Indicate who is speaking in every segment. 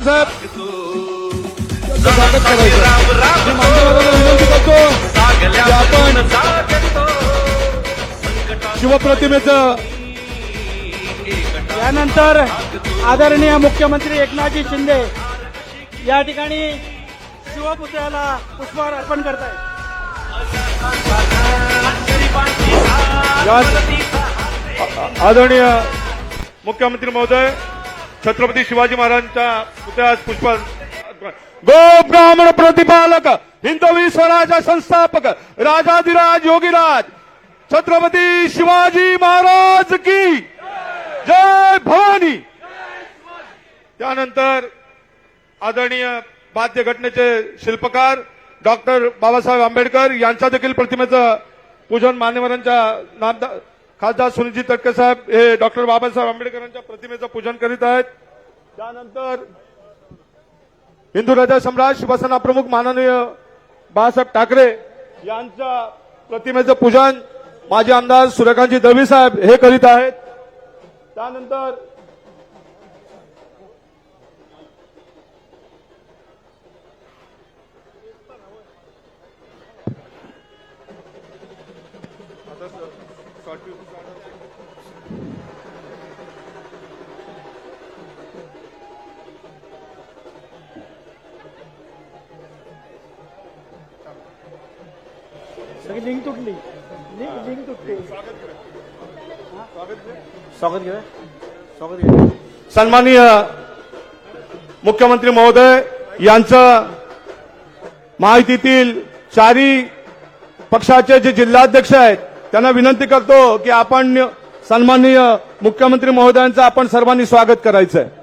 Speaker 1: साहेब त्यांचं स्वागत करायचं. मी मान्यवरांना विनंती करतो की आपण शिवप्रतिमेचं
Speaker 2: यानंतर आदरणीय मुख्यमंत्री एकनाथजी शिंदे या ठिकाणी शिवपुतळ्याला पुष्पहार अर्पण करतायत.
Speaker 1: आदरणीय मुख्यमंत्री महोदय छत्रपती शिवाजी महाराजांच्या पुतळ्यास पुष्प गो ब्राह्मण प्रतिपालक हिंदवी स्वराज संस्थापक राजाधिराज योगीराज छत्रपती शिवाजी महाराज की जय भवानी. त्यानंतर आदरणीय वाद्य घटनेचे शिल्पकार डॉक्टर बाबासाहेब आंबेडकर यांच्या देखील प्रतिमेचं पूजन मान्यवरांच्या नामदार खासदार सुनीलजी तटकरे साहेब हे डॉक्टर बाबासाहेब आंबेडकरांच्या प्रतिमेचं पूजन करीत आहेत. त्यानंतर हिंदू हृदय सम्राट शिवसेना प्रमुख माननीय बाळासाहेब ठाकरे यांच्या प्रतिमेचं पूजन माजी आमदार सूर्यकांतजी दळवी साहेब हे करीत आहेत. त्यानंतर
Speaker 2: लिंक तुटली लिंक तुटली. स्वागत घ्या.
Speaker 1: सन्माननीय मुख्यमंत्री महोदय यांचं महायुतीतील चारही पक्षाचे जे जिल्हाध्यक्ष आहेत त्यांना विनंती करतो की आपण सन्माननीय मुख्यमंत्री महोदयांचं आपण सर्वांनी स्वागत करायचं आहे.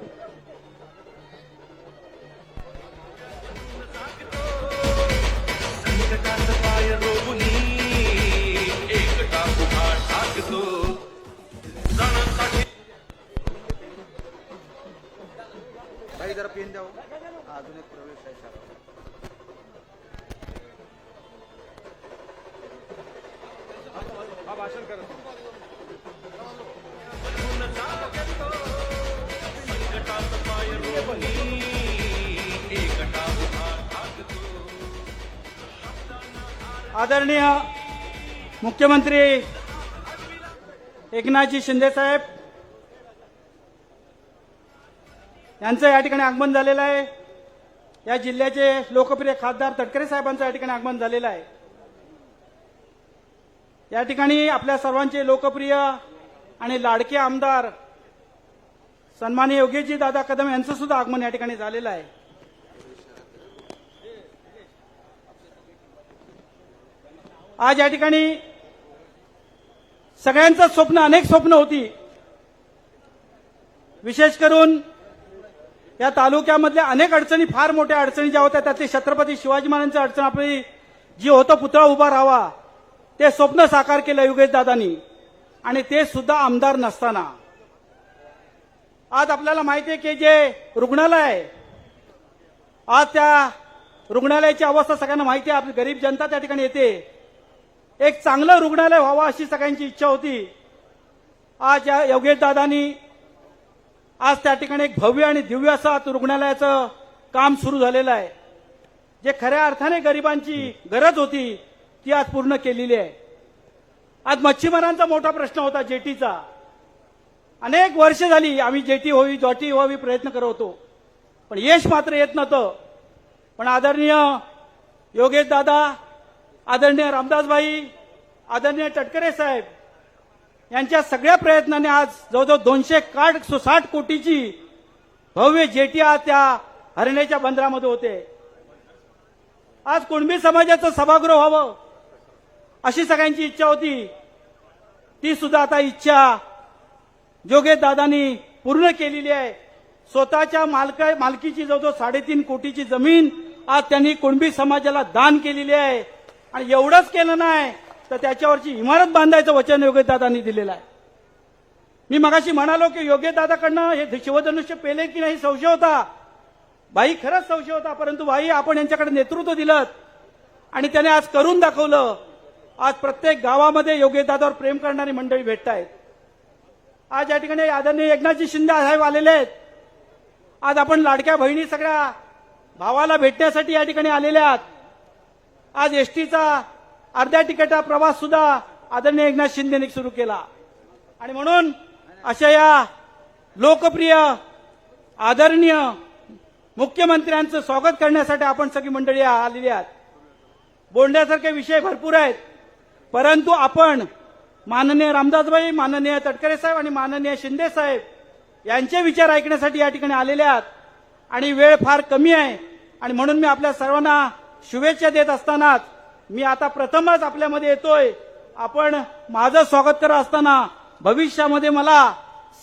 Speaker 3: जरा पेन द्यावं. अजून एक प्रवेश आहे सारा.
Speaker 1: भाषण करा.
Speaker 2: आदरणीय मुख्यमंत्री एकनाथजी शिंदे साहेब यांचं या ठिकाणी आगमन झालेलं आहे. या जिल्ह्याचे लोकप्रिय खासदार तटकरे साहेबांचं या ठिकाणी आगमन झालेलं आहे. या ठिकाणी आपल्या सर्वांचे लोकप्रिय आणि लाडके आमदार सन्माननीय योगेशजी दादा कदम यांचं सुद्धा आगमन या ठिकाणी झालेलं आहे. आज या ठिकाणी सगळ्यांचं स्वप्न अनेक स्वप्न होती. विशेष करून या तालुक्यामधल्या अनेक अडचणी फार मोठ्या अडचणी ज्या होत्या त्यातली छत्रपती शिवाजी महाराजांची अडचण आपली जी होतं पुतळा उभा राहावा ते स्वप्न साकार केलं योगेश दादांनी आणि ते सुद्धा आमदार नसताना. आज आपल्याला माहिती आहे की जे रुग्णालय आहे आज त्या रुग्णालयाची अवस्था सगळ्यांना माहिती आहे. आपली गरीब जनता त्या ठिकाणी येते. एक चांगलं रुग्णालय व्हावं अशी सगळ्यांची इच्छा होती. आज या योगेश दादांनी आज त्या ठिकाणी एक भव्य आणि दिव्य असं रुग्णालयाचं काम सुरू झालेलं आहे. जे खऱ्या अर्थाने गरिबांची गरज होती ती आज पूर्ण केलेली आहे. आज मच्छीमारांचा मोठा प्रश्न होता जेटीचा. अनेक वर्ष झाली आम्ही जेटी व्हावी प्रयत्न करत होतो पण यश मात्र येत नव्हतं. पण आदरणीय योगेश दादा आदरणीय रामदासभाई आदरणीय तटकरे साहेब यांच्या सगळ्या प्रयत्नाने आज जवळजवळ 260 कोटीची भव्य जेटी आज त्या हरण्याच्या बंदरामध्ये होते. आज कुणबी समाजाचं सभागृह व्हावं अशी सगळ्यांची इच्छा होती. ती सुद्धा आता इच्छा योगेश दादांनी पूर्ण केलेली आहे. स्वतःच्या मालकीची जवळजवळ 3.5 कोटीची जमीन आज त्यांनी कुणबी समाजाला दान केलेली आहे. आणि एवढंच केलं नाही तर त्याच्यावरची इमारत बांधायचं वचन योगेश दादांनी दिलेलं आहे. मी मगाशी म्हणालो की योगेश दादाकडनं हे शिवधनुष्य पेले की नाही संशय होता. भाई खरंच संशय होता परंतु भाई आपण यांच्याकडे नेतृत्व दिलं आणि त्याने आज करून दाखवलं. आज प्रत्येक गावामध्ये योगेश दादावर प्रेम करणारी मंडळी भेटत आहेत. आज या ठिकाणी आदरणीय एकनाथजी शिंदे साहेब आलेले आहेत. आज आपण लाडक्या बहिणी सगळ्या भावाला भेटण्यासाठी या ठिकाणी आलेल्या आहात. आज एसटीचा अर्ध्या तिकिटा प्रवास सुद्धा आदरणीय एकनाथ शिंदेने सुरू केला आणि म्हणून अशा या लोकप्रिय आदरणीय मुख्यमंत्र्यांचं स्वागत करण्यासाठी आपण सगळी मंडळी आलेली आहात. बोलण्यासारखे विषय भरपूर आहेत, परंतु आपण माननीय रामदासभाई, माननीय तटकरे साहेब आणि माननीय शिंदे साहेब यांचे विचार ऐकण्यासाठी या ठिकाणी आलेले आहात आणि वेळ फार कमी आहे आणि म्हणून मी आपल्या सर्वांना शुभेच्छा देत असतानाच मी आता प्रथमच आपल्यामध्ये येतोय. आपण माझं स्वागत करत असताना भविष्यामध्ये मला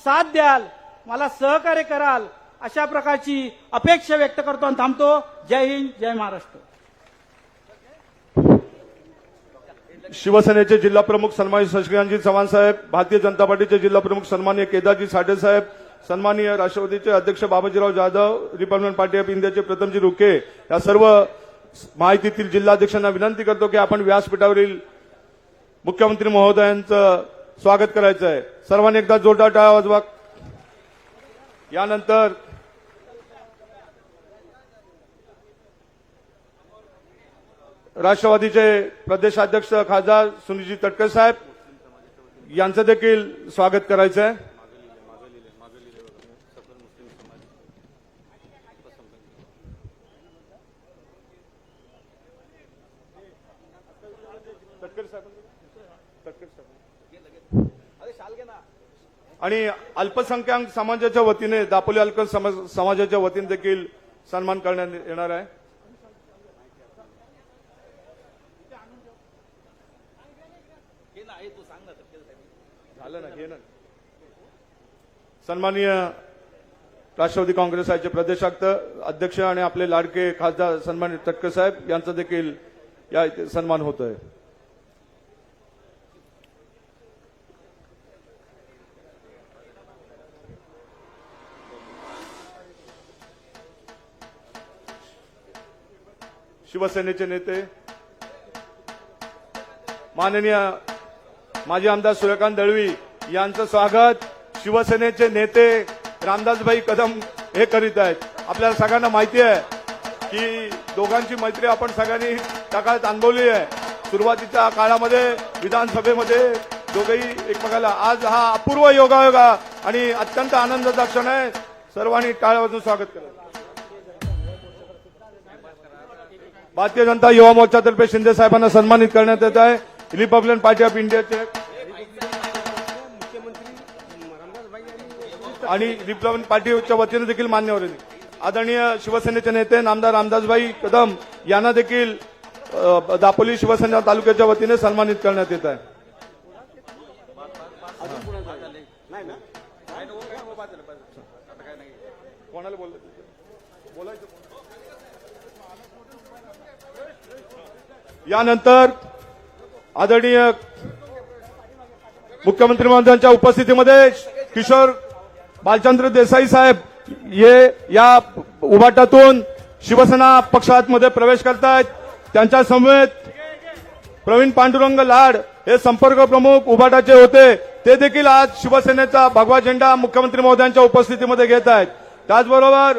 Speaker 2: साथ द्याल, मला सहकार्य कराल अशा प्रकारची अपेक्षा व्यक्त करतो आणि थांबतो. जय हिंद, जय महाराष्ट्र.
Speaker 1: शिवसेनेचे जिल्हा प्रमुख सन्मानित शशिकांतजी चव्हाण साहेब, भारतीय जनता पार्टीचे जिल्हा प्रमुख सन्माननीय केदारजी साठे साहेब, सन्माननीय राष्ट्रवादीचे अध्यक्ष बाबाजीराव जाधव, रिपब्लिकन पार्टी ऑफ इंडियाचे प्रथमजी रुके, या सर्व माहितीतील जिल्हाध्यक्षांना विनंती करतो की आपण व्यासपीठावरील मुख्यमंत्री महोदयांचं स्वागत करायचं आहे. सर्वांनी एकदा जोरदार टाळ्या वाजवा. यानंतर राष्ट्रवादीचे प्रदेशाध्यक्ष खासदार सुनीलजी तटकरे साहेब यांचं देखील स्वागत करायचं आहे. आणि अल्पसंख्याक समाजाच्या वतीने दापोली अल्पसंख्याक समाजाच्या वतीने देखील सन्मान करण्यात येणार आहे. झालं ना, घे ना. सन्माननीय राष्ट्रवादी काँग्रेसचे प्रदेशाध्यक्ष आणि आपले लाडके खासदार सन्मानित तटकरे साहेब यांचा देखील या इथे सन्मान होत आहे. शिवसेनेचे नेते माननीय माजी आमदार सूर्यकांत दळवी यांचं स्वागत शिवसेनेचे नेते रामदासभाई कदम हे करीत आहेत. आपल्याला सगळ्यांना माहिती आहे की दोघांची मैत्री आपण सगळ्यांनी त्या काळात अनुभवली आहे. सुरुवातीच्या काळामध्ये विधानसभेमध्ये दोघेही एकमेकाला, आज हा अपूर्व योगायोगा आणि अत्यंत आनंदाचा क्षण आहे. सर्वांनी टाळ्या वाजवून स्वागत करा. भारतीय जनता युवा मोर्चातर्फे शिंदे साहेबांना सन्मानित करण्यात येत आहे. रिपब्लिकन पार्टी ऑफ इंडियाचे आणि रिपब्लिकन पार्टीच्या वतीने देखील मान्यवर आदरणीय शिवसेनेचे नेते नामदार रामदासभाई कदम यांना देखील दापोली शिवसेना तालुक्याच्या वतीने सन्मानित करण्यात येत आहे. कोणाला बोलायचं? यानंतर आदरणीय मुख्यमंत्री महोदयांच्या उपस्थितीमध्ये किशोर बालचंद्र देसाई साहेब हे या उभाटातून शिवसेना पक्षामध्ये प्रवेश करतायत. त्यांच्या समवेत प्रवीण पांडुरंग लाड हे संपर्क प्रमुख उभाटाचे होते, ते देखील आज शिवसेनेचा भगवा झेंडा मुख्यमंत्री महोदयांच्या उपस्थितीमध्ये घेत आहेत. त्याचबरोबर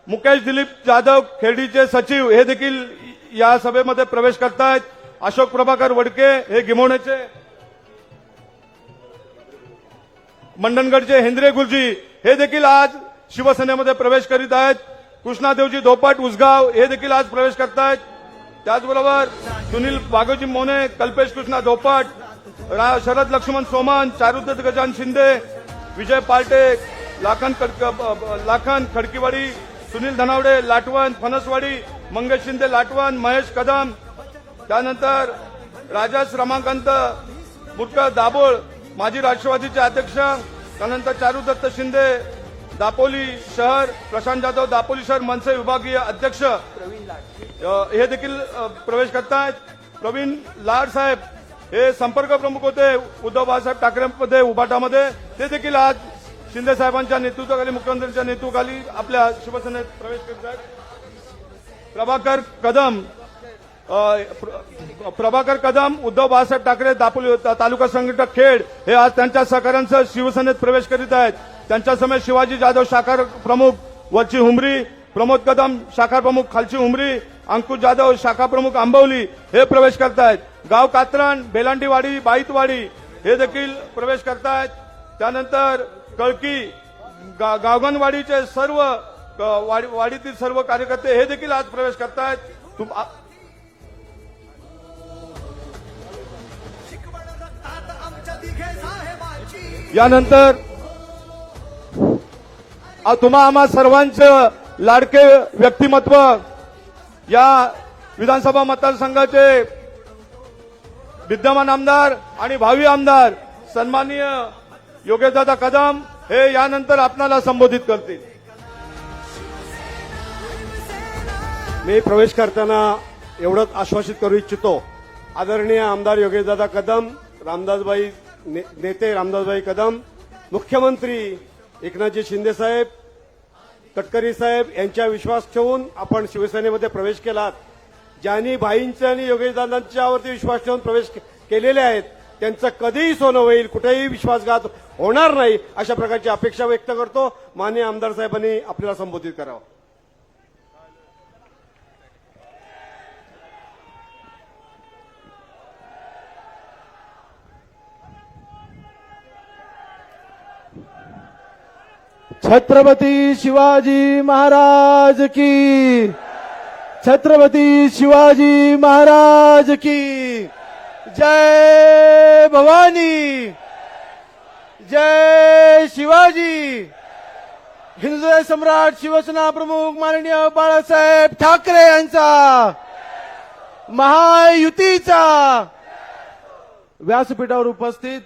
Speaker 1: मुकेश दिलीप जाधव खेर्डीचे सचिव हे देखील या सभेमध्ये प्रवेश करतायत. अशोक प्रभाकर वडके हे गिमोणेचे, मंडणगडचे हेंद्रे गुरुजी हे देखील आज शिवसेनेमध्ये प्रवेश करीत आहेत. कृष्णादेवजी धोपाट उसगाव हे देखील आज प्रवेश करतायत. त्याचबरोबर सुनील वाघोजी मोने, कल्पेश कृष्णा धोपाट, शरद लक्ष्मण सोमन, चारुदत्त गजान शिंदे, विजय पार्टे, लाखन खडकीवाडी, सुनील धनावडे लाटवण फणसवाडी, मंगेश शिंदे लाटवण, महेश कदम, त्यानंतर राजस रमाकांत मुटकर दाभोळ माजी राष्ट्रवादीचे अध्यक्ष, त्यानंतर चारुदत्त शिंदे दापोली शहर, प्रशांत जाधव दापोली शहर मनसे विभागीय अध्यक्ष हे देखील प्रवेश करतायत. प्रवीण लाड साहेब हे संपर्क प्रमुख होते उद्धव बाळासाहेब ठाकरेंमध्ये उभाटामध्ये, ते देखील आज शिंदे साहेबांच्या नेतृत्वाखाली, मुख्यमंत्र्यांच्या नेतृत्वाखाली आपल्या शिवसेनेत प्रवेश करत आहेत. प्रभाकर कदम उद्धव बाळासाहेब ठाकरे दापोली तालुका संघटक खेड हे आज त्यांच्या सहकाऱ्यांसह शिवसेनेत प्रवेश करीत आहेत. त्यांच्यासमोर शिवाजी जाधव शाखा प्रमुख वरची हुमरी, प्रमोद कदम शाखा प्रमुख खालची हुमरी, अंकुश जाधव शाखा प्रमुख आंबवली हे प्रवेश करतायत. गाव कात्रण, बेलांडीवाडी, बाईतवाडी हे देखील प्रवेश करतायत. त्यानंतर कळकी, गावगणवाडीचे सर्व वाडीतील सर्व कार्यकर्ते हे देखील आज प्रवेश करतायत. यानंतर तुम्हा आम्हा सर्वांचं लाडके व्यक्तिमत्व या विधानसभा मतदारसंघाचे विद्यमान आमदार आणि भावी आमदार सन्माननीय योगेशदादा कदम हे यानंतर आपणाला संबोधित करतील.
Speaker 4: मी प्रवेश करताना एवढंच आश्वासित करू इच्छितो. आदरणीय आमदार योगेशदादा कदम, रामदासभाई नेते रामदासभाई कदम, मुख्यमंत्री एकनाथजी शिंदे साहेब, तटकरे साहेब यांच्या विश्वास ठेवून आपण शिवसेनेमध्ये प्रवेश केलात. ज्यांनी भाईंच्या आणि योगेशदादांच्यावरती विश्वास ठेवून प्रवेश केलेले आहेत त्यांचं कधीही सोनं होईल, कुठेही विश्वासघात होणार नाही अशा प्रकारची अपेक्षा व्यक्त करतो. माननीय आमदार साहेबांनी आपल्याला संबोधित करावं.
Speaker 5: छत्रपती शिवाजी महाराज की, छत्रपती शिवाजी महाराज की जय. भवानी जय शिवाजी. हिंदू सम्राट शिवसेना प्रमुख माननीय बाळासाहेब ठाकरे यांचा, महायुतीचा. व्यासपीठावर उपस्थित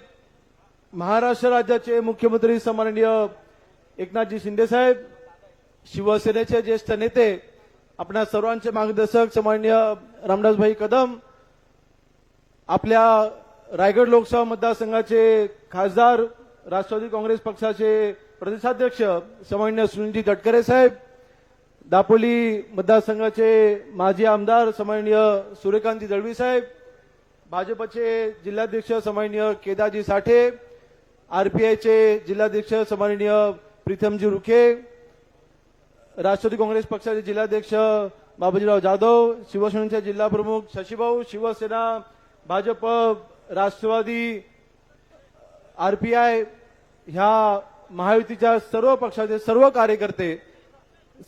Speaker 5: महाराष्ट्र राज्याचे मुख्यमंत्री सन्माननीय एकनाथजी शिंदे साहेब, शिवसेनेचे ज्येष्ठ नेते, आपल्या सर्वांचे मार्गदर्शक सन्माननीय रामदासभाई कदम, आपल्या रायगड लोकसभा मतदारसंघाचे खासदार, राष्ट्रवादी काँग्रेस पक्षाचे प्रदेशाध्यक्ष सन्माननीय सुनीलजी तटकरे साहेब, दापोली मतदारसंघाचे माजी आमदार सन्माननीय सूर्यकांती दळवी साहेब, भाजपचे जिल्हाध्यक्ष सन्माननीय केदारजी साठे, आरपीआयचे जिल्हाध्यक्ष सन्माननीय प्रीतमजी रुखे, राष्ट्रवादी काँग्रेस पक्षाचे जिल्हाध्यक्ष बाबाजीराव जाधव, शिवसेनेचे जिल्हा प्रमुख शशीभाऊ, शिवसेना, भाजप, राष्ट्रवादी, आरपीआय ह्या महायुतीच्या सर्व पक्षाचे सर्व कार्यकर्ते,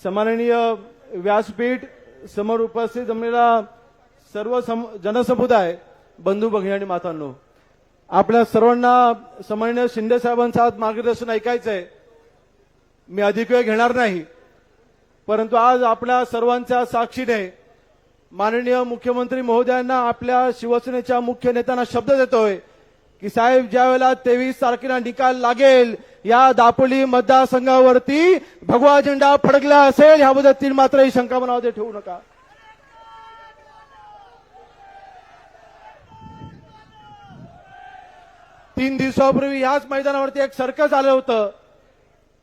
Speaker 5: सन्माननीय व्यासपीठ समोर उपस्थित जमलेला सर्व जनसमुदाय, बंधू भगिनी आणि मातांनो, आपल्या सर्वांना सन्माननीय शिंदे साहेबांचं आज मार्गदर्शन ऐकायचंय. मी अधिक वेळ घेणार नाही, परंतु आज आपल्या सर्वांच्या साक्षीने माननीय मुख्यमंत्री महोदयांना आपल्या शिवसेनेच्या मुख्य नेत्यांना शब्द देतोय की साहेब, ज्या वेळेला 23 तारखेला निकाल लागेल या दापोली मतदारसंघावरती भगवा झेंडा फडकला असेल याबद्दल तीन मात्रही शंका मनामध्ये ठेवू नका. तीन दिवसापूर्वी याच मैदानावरती एक सर्कस आलं होतं.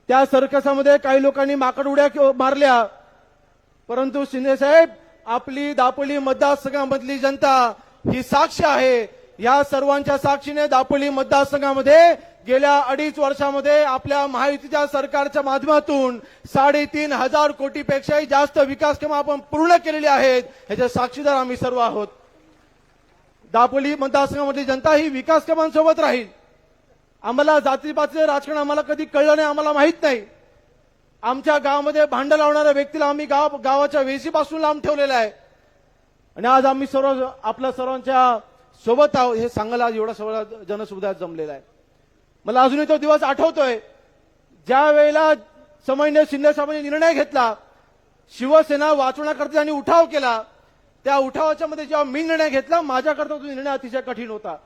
Speaker 5: त्या सर्कसमध्ये काही लोकांनी माकड उड्या मारल्या, परंतु शिंदे साहेब, आपली दापोली मतदारसंघामधली जनता ही साक्ष आहे. या सर्वांच्या साक्षीने दापोली मतदारसंघामध्ये गेल्या 2.5 वर्षामध्ये आपल्या महायुतीच्या सरकारच्या माध्यमातून 3,500 कोटीपेक्षाही जास्त विकास कामं आपण पूर्ण केलेली आहेत. ह्याचे साक्षीदार आम्ही सर्व आहोत. दापोली मतदारसंघामधली जनता ही विकास कामांसोबत राहील. आम्हाला जातीपातीचे राजकारण आम्हाला कधी कळलं नाही, आम्हाला माहित नाही. आमच्या गावामध्ये भांडं लावणाऱ्या व्यक्तीला आम्ही गावाच्या वेशीपासून लांब ठेवलेलं आहे. आणि आज आम्ही सर्व आपल्या सर्वांच्या सोबत आहोत हे सांगायला आज एवढा सगळा जनसमुदाय जमलेला आहे. मला अजूनही तो दिवस आठवतोय ज्या वेळेला सन्माननीय शिंदे साहेबांनी निर्णय घेतला, शिवसेना वाचवण्याकरता त्यांनी उठाव केला. त्या उठावाच्या मध्ये जेव्हा मी निर्णय घेतला, माझ्याकरता तो निर्णय अतिशय कठीण होता.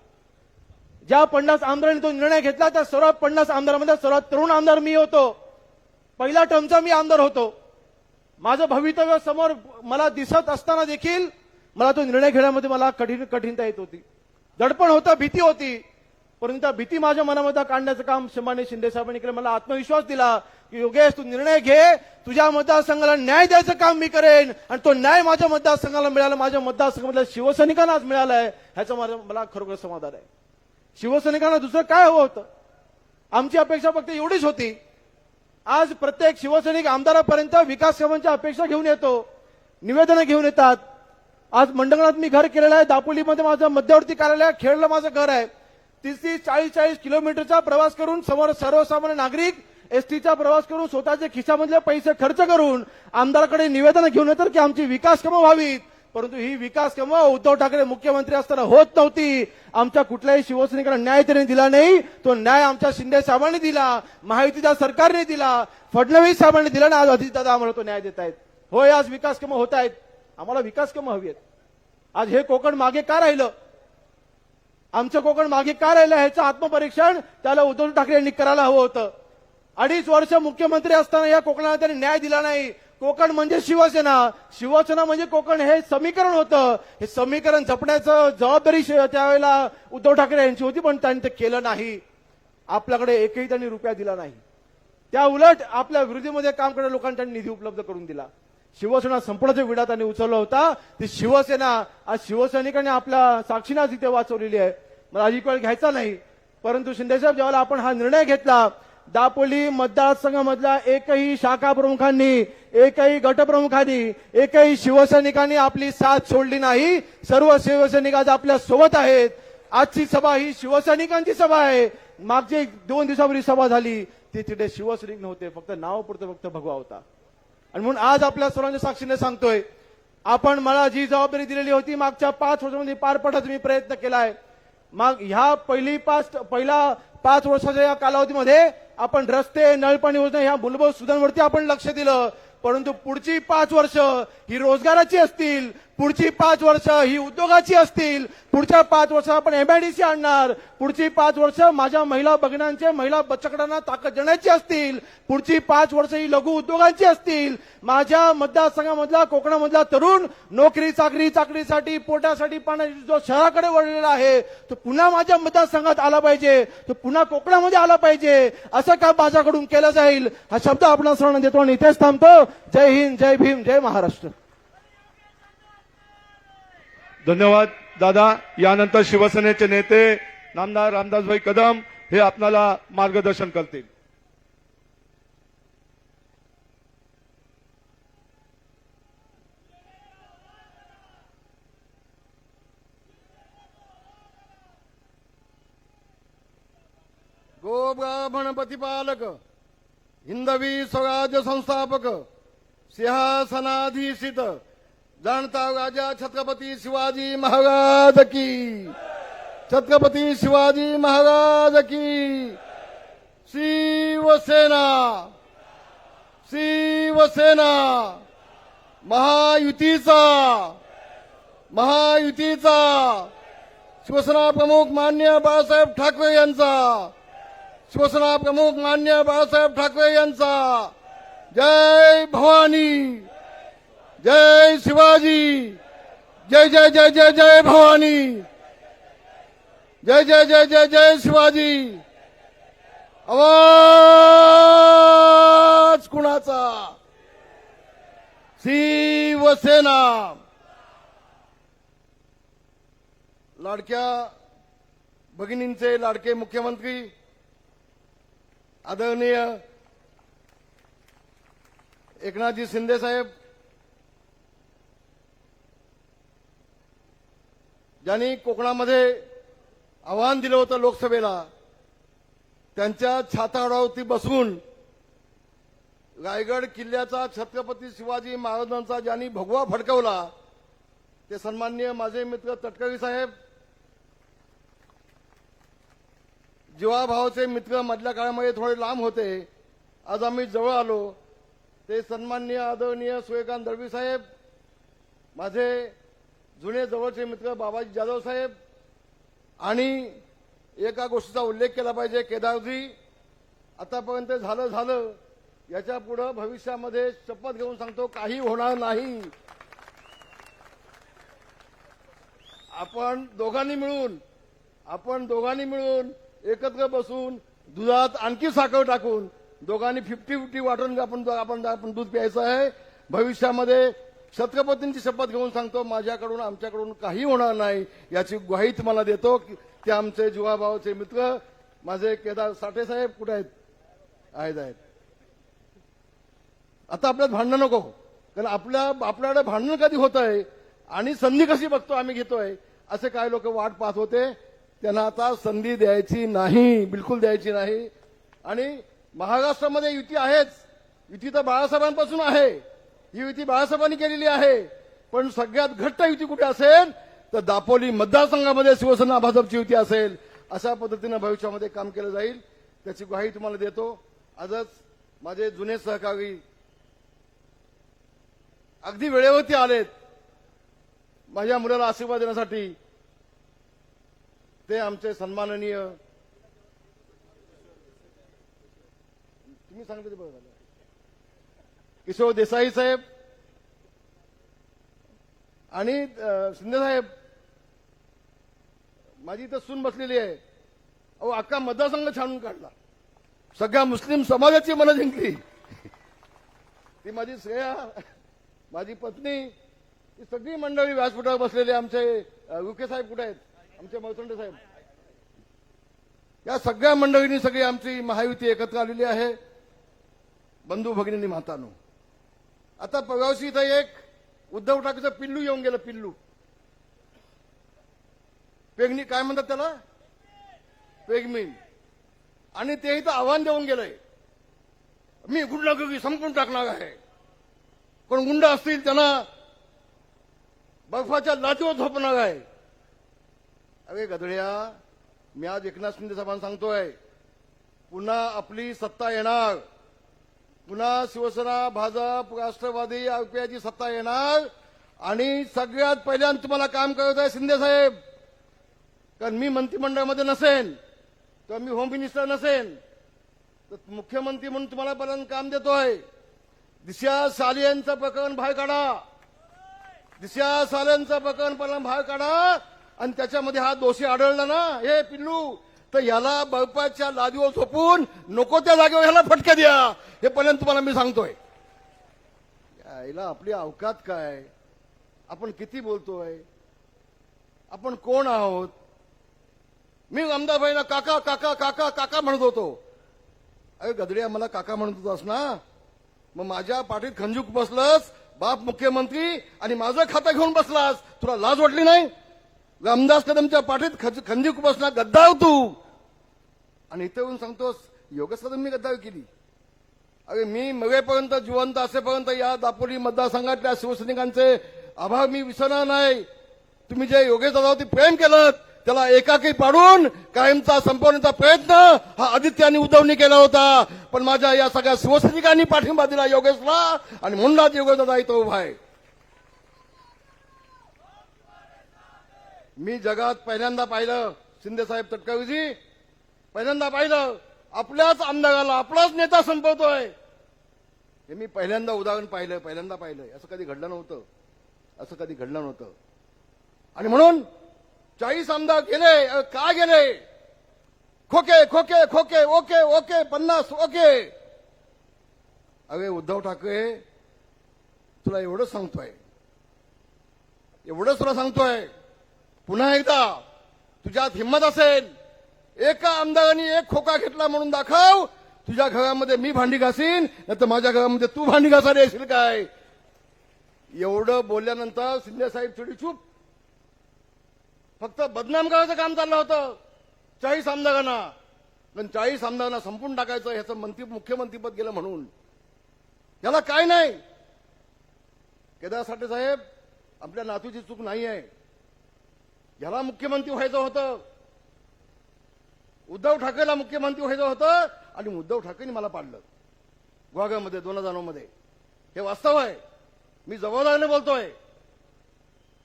Speaker 5: ज्या 50 आमदारांनी तो निर्णय घेतला त्या सर्व 50 आमदारांमध्ये सर्वात तरुण आमदार मी होतो. पहिल्या टर्मचा मी आमदार होतो. माझं भवितव्य समोर मला दिसत असताना देखील मला तो निर्णय घेण्यामध्ये मला कठीणता येत होती, दडपण होतं, भीती होती. परंतु त्या भीती माझ्या मनामध्ये काढण्याचं काम सन्माननीय शिंदे साहेबांनी केलं. मला आत्मविश्वास दिला की योगेश, तू निर्णय घे, तुझ्या मतदारसंघाला न्याय द्यायचं काम मी करेन. आणि तो न्याय माझ्या मतदारसंघाला मिळाला, माझ्या मतदारसंघामधल्या शिवसैनिकांना आज मिळाला आहे. ह्याचं मला खरोखर समाधान आहे. शिवसैनिकांना दुसरं काय हवं होतं? आमची अपेक्षा फक्त एवढीच होती आज प्रत्येक शिवसैनिक आमदारापर्यंत विकास कामांच्या अपेक्षा घेऊन येतो, निवेदनं घेऊन येतात. आज मंडंगणात मी घर केलेलं आहे, दापोलीमध्ये माझं मध्यवर्ती कार्यालय, खेडला माझं घर आहे. 30-40 किलोमीटरचा प्रवास करून समोर सर्वसामान्य नागरिक एसटीचा प्रवास करून स्वतःच्या खिशामधले पैसे खर्च करून आमदाराकडे निवेदन घेऊन येतात की आमची विकास कामं व्हावीत. परंतु ही विकास कामं उद्धव ठाकरे मुख्यमंत्री असताना होत नव्हती. आमच्या कुठल्याही शिवसैनिकांना न्याय त्यांनी दिला नाही. तो न्याय आमच्या शिंदे साहेबांनी दिला, महायुतीच्या सरकारने दिला, फडणवीस साहेबांनी दिला ना आज अजितदादा आम्हाला तो न्याय देत आहेत. होय, आज विकास कामं होत आहेत. आम्हाला विकास कामं हवी आहेत. आज हे कोकण मागे का राहिलं, आमचं कोकण मागे का राहिलं, ह्याचं आत्मपरीक्षण त्याला उद्धव ठाकरे यांनी करायला हवं होतं. 2.5 वर्ष मुख्यमंत्री असताना या कोकणाला त्यांनी न्याय दिला नाही. कोकण म्हणजे शिवसेना, शिवसेना म्हणजे कोकण, हे समीकरण होतं. हे समीकरण जपण्याचं जबाबदारी त्यावेळेला उद्धव ठाकरे यांची होती, पण त्यांनी ते केलं नाही. आपल्याकडे एकही त्यांनी रुपया दिला नाही. त्या उलट आपल्या विरोधीमध्ये काम करणाऱ्या लोकांना त्यांनी निधी उपलब्ध करून दिला. शिवसेना संपण्याचा विडा त्यांनी उचलला होता. ती शिवसेना आज शिवसैनिकांनी आपल्या साक्षीने तिथे वाचवलेली आहे. मला अधिक वेळ घ्यायचा नाही, परंतु शिंदेसाहेब ज्यावेळेला आपण हा निर्णय घेतला, दापोली मतदारसंघामधल्या एकही शाखा प्रमुखांनी, एकही गटप्रमुखांनी, एकही शिवसैनिकांनी आपली साथ सोडली नाही. सर्व शिवसैनिक आज आपल्या सोबत आहेत. आजची सभा ही शिवसैनिकांची सभा आहे. मागची 2 दिवसापूर्वी सभा झाली, ती तिथे शिवसैनिक नव्हते, फक्त नावापुरतं फक्त भगवा होता. आणि म्हणून आज आपल्या सर्वांच्या साक्षीने सांगतोय, आपण मला जी जबाबदारी दिलेली होती मागच्या 5 वर्षांमध्ये पार पाडण्याचा मी प्रयत्न केलाय. मग ह्या पहिला 5 वर्षाच्या या कालावधीमध्ये आपण रस्ते, नळपाणी योजना ह्या मूलभूत सुधारणांवरती आपण लक्ष दिलं. परंतु पुढची 5 वर्ष ही रोजगाराची असतील, पुढची 5 वर्ष ही उद्योगाची असतील, पुढच्या 5 वर्ष आपण MIDC आणणार, पुढची 5 वर्ष माझ्या महिला भगिनींचे, महिला बचतगटांना ताकद देण्याची असतील, पुढची 5 वर्ष ही लघु उद्योगांची असतील. माझ्या मतदारसंघामधला, कोकणामधला तरुण नोकरी चाकरीसाठी, पोटासाठी, पाण्यासाठी जो शहराकडे वळलेला आहे तो पुन्हा माझ्या मतदारसंघात आला पाहिजे, तो पुन्हा कोकणामध्ये आला पाहिजे. असं काम माझ्याकडून केलं जाईल, हा शब्द आपण सर्वांना देतो आणि इथेच थांबतो. जय हिंद, जय भीम, जय महाराष्ट्र.
Speaker 1: धन्यवाद दादा. यानंतर शिवसेनेचे नेते नामदार रामदासभाई कदम हे आपल्याला मार्गदर्शन करतील.
Speaker 6: गोब्राह्मण प्रतिपालक, हिंदवी स्वराज्य संस्थापक, सिंहासनाधीशित जाणता राजा छत्रपती शिवाजी महाराज की, छत्रपती शिवाजी महाराज की. शिवसेना, शिवसेना, महायुतीचा, महायुतीचा शिवसेना प्रमुख मान्य बाळासाहेब ठाकरे यांचा, शिवसेना प्रमुख मान्य बाळासाहेब ठाकरे यांचा. जय भवानी, जय शिवाजी, जय जय जय जय जय भवानी, जय जय जय जय जय शिवाजी. आवाज कुणाचा? शिवसेना. लाडक्या भगिनींचे लाडके मुख्यमंत्री आदरणीय एकनाथजी शिंदे साहेब, ज्यांनी कोकणामध्ये आव्हान दिलं होतं लोकसभेला, त्यांच्या छाताडावरती बसून रायगड किल्ल्याचा छत्रपती शिवाजी महाराजांचा ज्यांनी भगवा फडकवला ते सन्माननीय माझे मित्र तटकरी साहेब, जीवाभावाचे मित्र मधल्या काळामध्ये थोडे लांब होते, आज आम्ही जवळ आलो. ते सन्माननीय आदरणीय सूर्यकांत दळवी साहेब, माझे जुने जवळचे मित्र बाबाजी जाधव साहेब. आणि एका गोष्टीचा उल्लेख केला पाहिजे, केदारजी, आतापर्यंत झालं याच्या पुढे भविष्यामध्ये शपथ घेऊन सांगतो काही होणार नाही. आपण दोघांनी मिळून एकत्र बसून दुधात आणखी साखर टाकून दोघांनी 50-50 वाटून आपण दूध प्यायचं आहे. भविष्यामध्ये छत्रपतींची शपथ घेऊन सांगतो माझ्याकडून, आमच्याकडून काही होणार नाही याची ग्वाही तुम्हाला देतो. ते आमचे जीवाभावाचे मित्र माझे केदार साठे साहेब कुठे आहेत? आहेत. आता आपल्यात भांडणं नको, कारण आपल्याकडे भांडण कधी होत आहे आणि संधी कशी बघतो आम्ही घेतोय, असे काय लोक वाट पाहत होते. त्यांना आता संधी द्यायची नाही, बिलकुल द्यायची नाही. आणि महाराष्ट्रामध्ये युती आहेच, युती तर बाळासाहेबांपासून आहे, ही युती बाळासाहेबांनी केलेली आहे. पण सगळ्यात घट्ट युती कुठे असेल तर दापोली मतदारसंघामध्ये शिवसेना भाजपची युती असेल. अशा पद्धतीनं भविष्यामध्ये काम केलं जाईल, त्याची ग्वाही तुम्हाला देतो. आजच माझे जुने सहकारी अगदी वेळेवरती आलेत माझ्या मुलाला आशीर्वाद देण्यासाठी. ते आमचे सन्माननीय, तुम्ही सांगितलं ते बरं झालं, किशोर देसाई साहेब आणि शिंदे साहेब. माझी इथं सून बसलेली आहे. अहो, अख्खा मतदारसंघ छानून काढला, सगळ्या मुस्लिम समाजाची मनं जिंकली. ती माझी श्रेया, माझी पत्नी, ही सगळी मंडळी व्यासपीठावर बसलेली. आमचे युके साहेब कुठे आहेत, आमचे मळतोंडे साहेब, या सगळ्या मंडळींनी सगळी आमची महायुती एकत्र आलेली आहे. बंधू भगिनी मातानो, आता परवाशी इथं एक उद्धव ठाकरेचं पिल्लू येऊन गेलं, पिल्लू पेगणी काय म्हणतात त्याला, पेगमीन. आणि ते इथं आव्हान देऊन गेलंय, मी गुंडागिरी संपून टाकणार आहे. कोण गुंड असतील त्यांना बर्फाच्या लाचीवर झोपणार आहे. अरे गधड्या, मी आज एकनाथ शिंदे साहेबांना सांगतोय, पुन्हा आपली सत्ता येणार, पुन्हा शिवसेना भाजप राष्ट्रवादी आरपीआयची सत्ता येणार. आणि सगळ्यात पहिल्यांदा तुम्हाला काम करत आहे शिंदे साहेब, कारण मी मंत्रिमंडळामध्ये नसेन तर मी होम मिनिस्टर नसेन, तर मुख्यमंत्री म्हणून तुम्हाला पहिल्यांदा काम देतोय. दिशा सालियांचं प्रकरण बाहेर काढा, दिशा सालियांचं प्रकरण पहिल्यांदा बाहेर काढा. आणि त्याच्यामध्ये हा दोषी आढळला ना, हे पिल्लू, तर याला बर्फाच्या लादीवर झोपून नको त्या जागेवर ह्याला फटके द्या. हे पहिल्यांदा तुम्हाला मी सांगतोय. याला आपली अवकात काय, आपण किती बोलतोय, आपण कोण आहोत. मी आमदारबाईंना काका काका काका काका म्हणत होतो. अरे गधड्या, मला काका म्हणत होतास ना, मग माझ्या पाठीत खंजूक बसलंस, बाप मुख्यमंत्री, आणि माझं खातं घेऊन बसलास, तुला लाज वाटली नाही. रामदास कदमच्या पाठीत खंजूक बसणार गद्दार तू, आणि इथे येऊन सांगतोस योगेश कदमनी गद्दारी केली. अरे मी मरेपर्यंत जिवंत असेपर्यंत या दापोली मतदारसंघातल्या शिवसैनिकांचे आभार मी विसरणार नाही. तुम्ही जे योगेश दादावरती प्रेम केलं, त्याला एकाकी पाडून कायमचा संपवण्याचा प्रयत्न हा आदित्य आणि उद्धवनी केला होता. पण माझ्या या सगळ्या शिवसैनिकांनी पाठिंबा दिला योगेशला, आणि म्हणून आज योगेश दादा इथं उभा आहे. मी जगात पहिल्यांदा पाहिलं, शिंदे साहेब तटकरेजी, पहिल्यांदा पाहिलं आपल्याच आमदाराला आपलाच नेता संपवतोय. हे मी पहिल्यांदा उदाहरण पाहिलं, पहिल्यांदा पाहिलंय. असं कधी घडलं नव्हतं, असं कधी घडलं नव्हतं. आणि म्हणून 40 आमदार गेले, का गेले, खोके खोके खोके, ओके ओके 50 ओके. अरे उद्धव ठाकरे, तुला एवढंच सांगतोय, एवढंच तुला सांगतोय, पुन्हा एकदा तुझ्यात हिंमत असेल, एका आमदारांनी एक खोका घेतला म्हणून दाखव. तुझ्या घरामध्ये मी भांडी घासीन, नाही तर माझ्या घरामध्ये तू भांडी घासायला येशील काय. एवढं बोलल्यानंतर शिंदे साहेब थोडी चूप. फक्त बदनाम करायचं काम चाललं होतं 40 आमदारांना, पण 40 आमदारांना संपून टाकायचं, ह्याचं मुख्यमंत्रीपद गेलं म्हणून. याला काय नाही. केदार साठे साहेब, आपल्या नातूची चूक नाही आहे. याला मुख्यमंत्री व्हायचं होतं, उद्धव ठाकरेला मुख्यमंत्री व्हायचं होतं, आणि उद्धव ठाकरेंनी मला पाडलं गुहागरमध्ये 2009 मध्ये. हे वास्तव आहे, मी जबाबदारीने बोलतोय.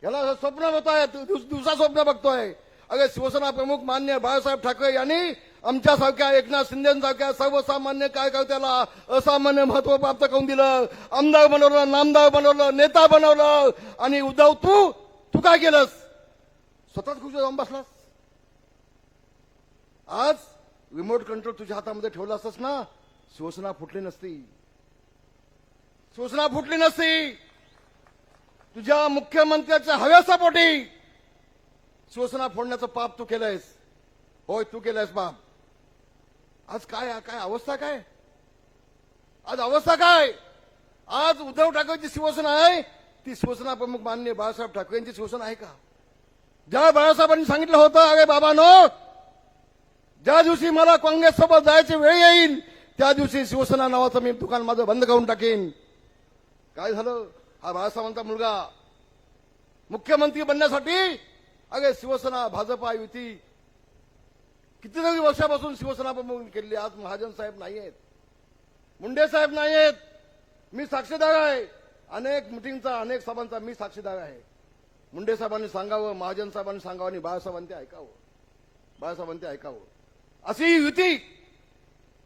Speaker 6: याला स्वप्न होत आहे, दिवसा स्वप्न बघतोय. अरे शिवसेना प्रमुख मान्य बाळासाहेब ठाकरे यांनी आमच्यासारख्या एकनाथ शिंदेसारख्या सर्वसामान्य कार्यकर्त्याला असामान्य महत्व प्राप्त करून दिलं. आमदार बनवलं, नामदार बनवलं, नेता बनवलं. आणि उद्धव तू काय केलंस, स्वतःच खुश जाऊन बसलास. आज रिमोट कंट्रोल तुझ्या हातामध्ये ठेवला असतास ना, शिवसेना फुटली नसती, शिवसेना फुटली नसती. तुझ्या मुख्यमंत्र्याच्या हव्यासापोटी शिवसेना फोडण्याचं पाप तू केलंयस. होय, तू केलंयस पाप. आज काय काय अवस्था, काय आज अवस्था काय. आज उद्धव ठाकरेंची शिवसेना आहे ती शिवसेना प्रमुख माननीय बाळासाहेब ठाकरे यांची शिवसेना आहे का? ज्या बाळासाहेबांनी सांगितलं होतं अरे बाबांनो, ज्या दिवशी मला काँग्रेस सोबत जायची वेळ येईल त्या दिवशी शिवसेना नावाचं मी दुकान माझं बंद करून टाकेन. काय झालं? हा बाळासाहेबांचा मुलगा मुख्यमंत्री बनण्यासाठी अगे शिवसेना भाजपा युती कितीतरी वर्षापासून शिवसेना प्रमुख केली. आज महाजन साहेब नाही आहेत, मुंडे साहेब नाही आहेत, मी साक्षीदार आहे. अनेक मिटिंगचा अनेक सभांचा मी साक्षीदार आहे. मुंडे साहेबांनी सांगावं, महाजन साहेबांनी सांगावं आणि बाळासाहेबांनी ते ऐकावं. बाळासाहेबांनी ते ऐकावं. अशी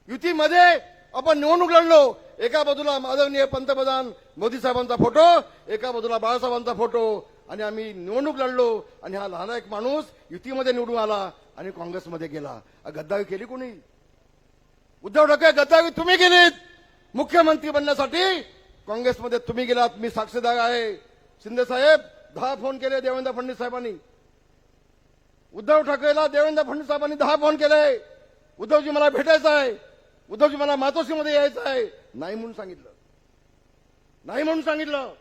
Speaker 6: युतीमध्ये आपण निवडणूक लढलो. एका बाजूला आदरणीय पंतप्रधान मोदी साहेबांचा फोटो, एका बाजूला बाळासाहेबांचा फोटो, आणि आम्ही निवडणूक लढलो. आणि हा लहान एक माणूस युतीमध्ये निवडून आला आणि काँग्रेसमध्ये गेला. गद्दारी केली कोणी? उद्धव ठाकरे गद्दारी तुम्ही केलीत. मुख्यमंत्री बनण्यासाठी काँग्रेसमध्ये तुम्ही गेलात. मी साक्षीदार आहे. शिंदे साहेब 10 फोन केले देवेंद्र फडणवीस साहेबांनी. उद्धव ठाकरेला देवेंद्र फडणवीस साहेबांनी 10 फोन केले. उद्धवजी मला भेटायचं आहे, उद्धवजी मला मातोश्रीमध्ये यायचं आहे. नाही म्हणून सांगितलं. नाही म्हणून सांगितलं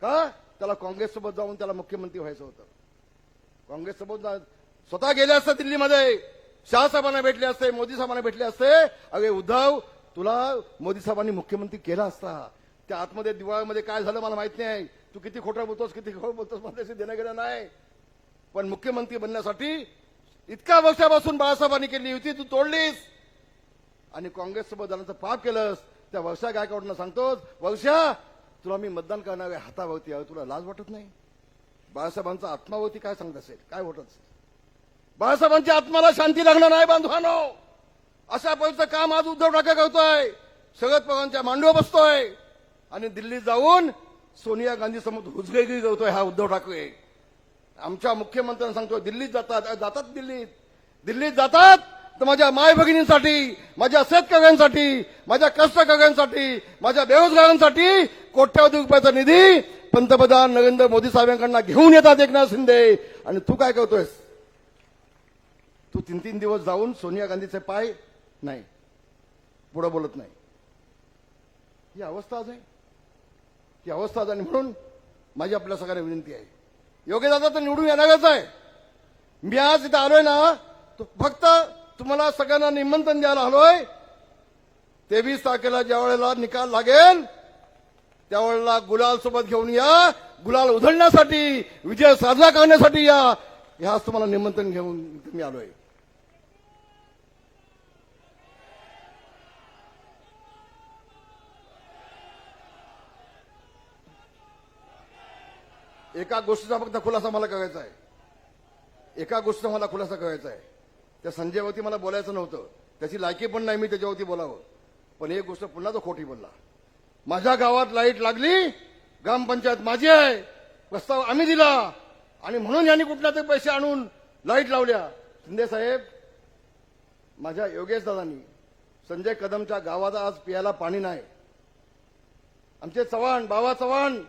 Speaker 6: का? त्याला काँग्रेससोबत जाऊन त्याला मुख्यमंत्री व्हायचं होतं. काँग्रेससोबत स्वतः गेले असते दिल्लीमध्ये, शहासाहेबांना भेटले असते, मोदी साहेबांना भेटले असते. अरे उद्धव, तुला मोदी साहेबांनी मुख्यमंत्री केला असता. त्या आतमध्ये दिवाळीमध्ये काय झालं मला माहित नाही. तू किती खोटं बोलतोस, किती खोटं बोलतोस मला त्याशी देणं घेणं नाही. पण मुख्यमंत्री बनण्यासाठी इतक्या वर्षापासून बाळासाहेबांनी केली युती तू तोडलीस आणि काँग्रेससोबत जाण्याचं पाप केलंस. त्या वर्षा गायकवाडनं सांगतोस, वर्षा तुला मी मतदान करणार आहे हातावरती आहे, तुला लाज वाटत नाही? बाळासाहेबांचा आत्मावरती काय सांगत असेल, काय वाटत असेल? बाळासाहेबांच्या आत्माला शांती लागणार नाही बांधवानो. अशा पद्धतीचं काम आज उद्धव ठाकरे करतोय. शरद पवारांच्या मांडीवर बसतोय आणि दिल्लीत जाऊन सोनिया गांधी समोर हुजगेगिरी करतोय हा उद्धव ठाकरे. आमच्या मुख्यमंत्र्यांना सांगतोय दिल्लीत जातात दिल्लीत जातात तर माझ्या माय भगिनींसाठी, माझ्या शेतकऱ्यांसाठी, माझ्या कष्टकऱ्यांसाठी, माझ्या बेरोजगारांसाठी कोट्यावधी रुपयाचा निधी पंतप्रधान नरेंद्र मोदी साहेबांकडून घेऊन येतात एकनाथ शिंदे. आणि तू काय करतोयस? तू 3-3 दिवस जाऊन सोनिया गांधीचे पाय नाही, पुढे बोलत नाही. ही अवस्था आज आहे, ही अवस्था आज. आणि म्हणून माझी आपल्या सगळ्यांना विनंती आहे, योगी दादा तर निवडून येणारच आहे. मी आज इथं आलोय ना फक्त तुम्हाला सगळ्यांना निमंत्रण द्यायला आलोय. 23 तारखेला ज्या वेळेला निकाल लागेल त्यावेळेला गुलाल सोबत घेऊन या. गुलाल उधळण्यासाठी, विजय साजरा करण्यासाठी या. ह्याच तुम्हाला निमंत्रण घेऊन मी आलोय. एका गोष्टीचा फक्त खुलासा मला करायचा आहे. एका गोष्टीचा मला खुलासा करायचा आहे. त्या संजयवरती मला बोलायचं नव्हतं, त्याची लायकी पण नाही मी त्याच्यावरती बोलावं. पण एक गोष्ट पुन्हा तो खोटी बोलला. माझ्या गावात लाईट लागली, ग्रामपंचायत माझी आहे, प्रस्ताव आम्ही दिला आणि म्हणून यांनी कुठल्या तरी पैसे आणून लाईट लावल्या. शिंदे साहेब, माझ्या योगेश दादांनी संजय कदमच्या गावात आज पियाला पाणी नाही. आमचे चव्हाण, बाबा चव्हाण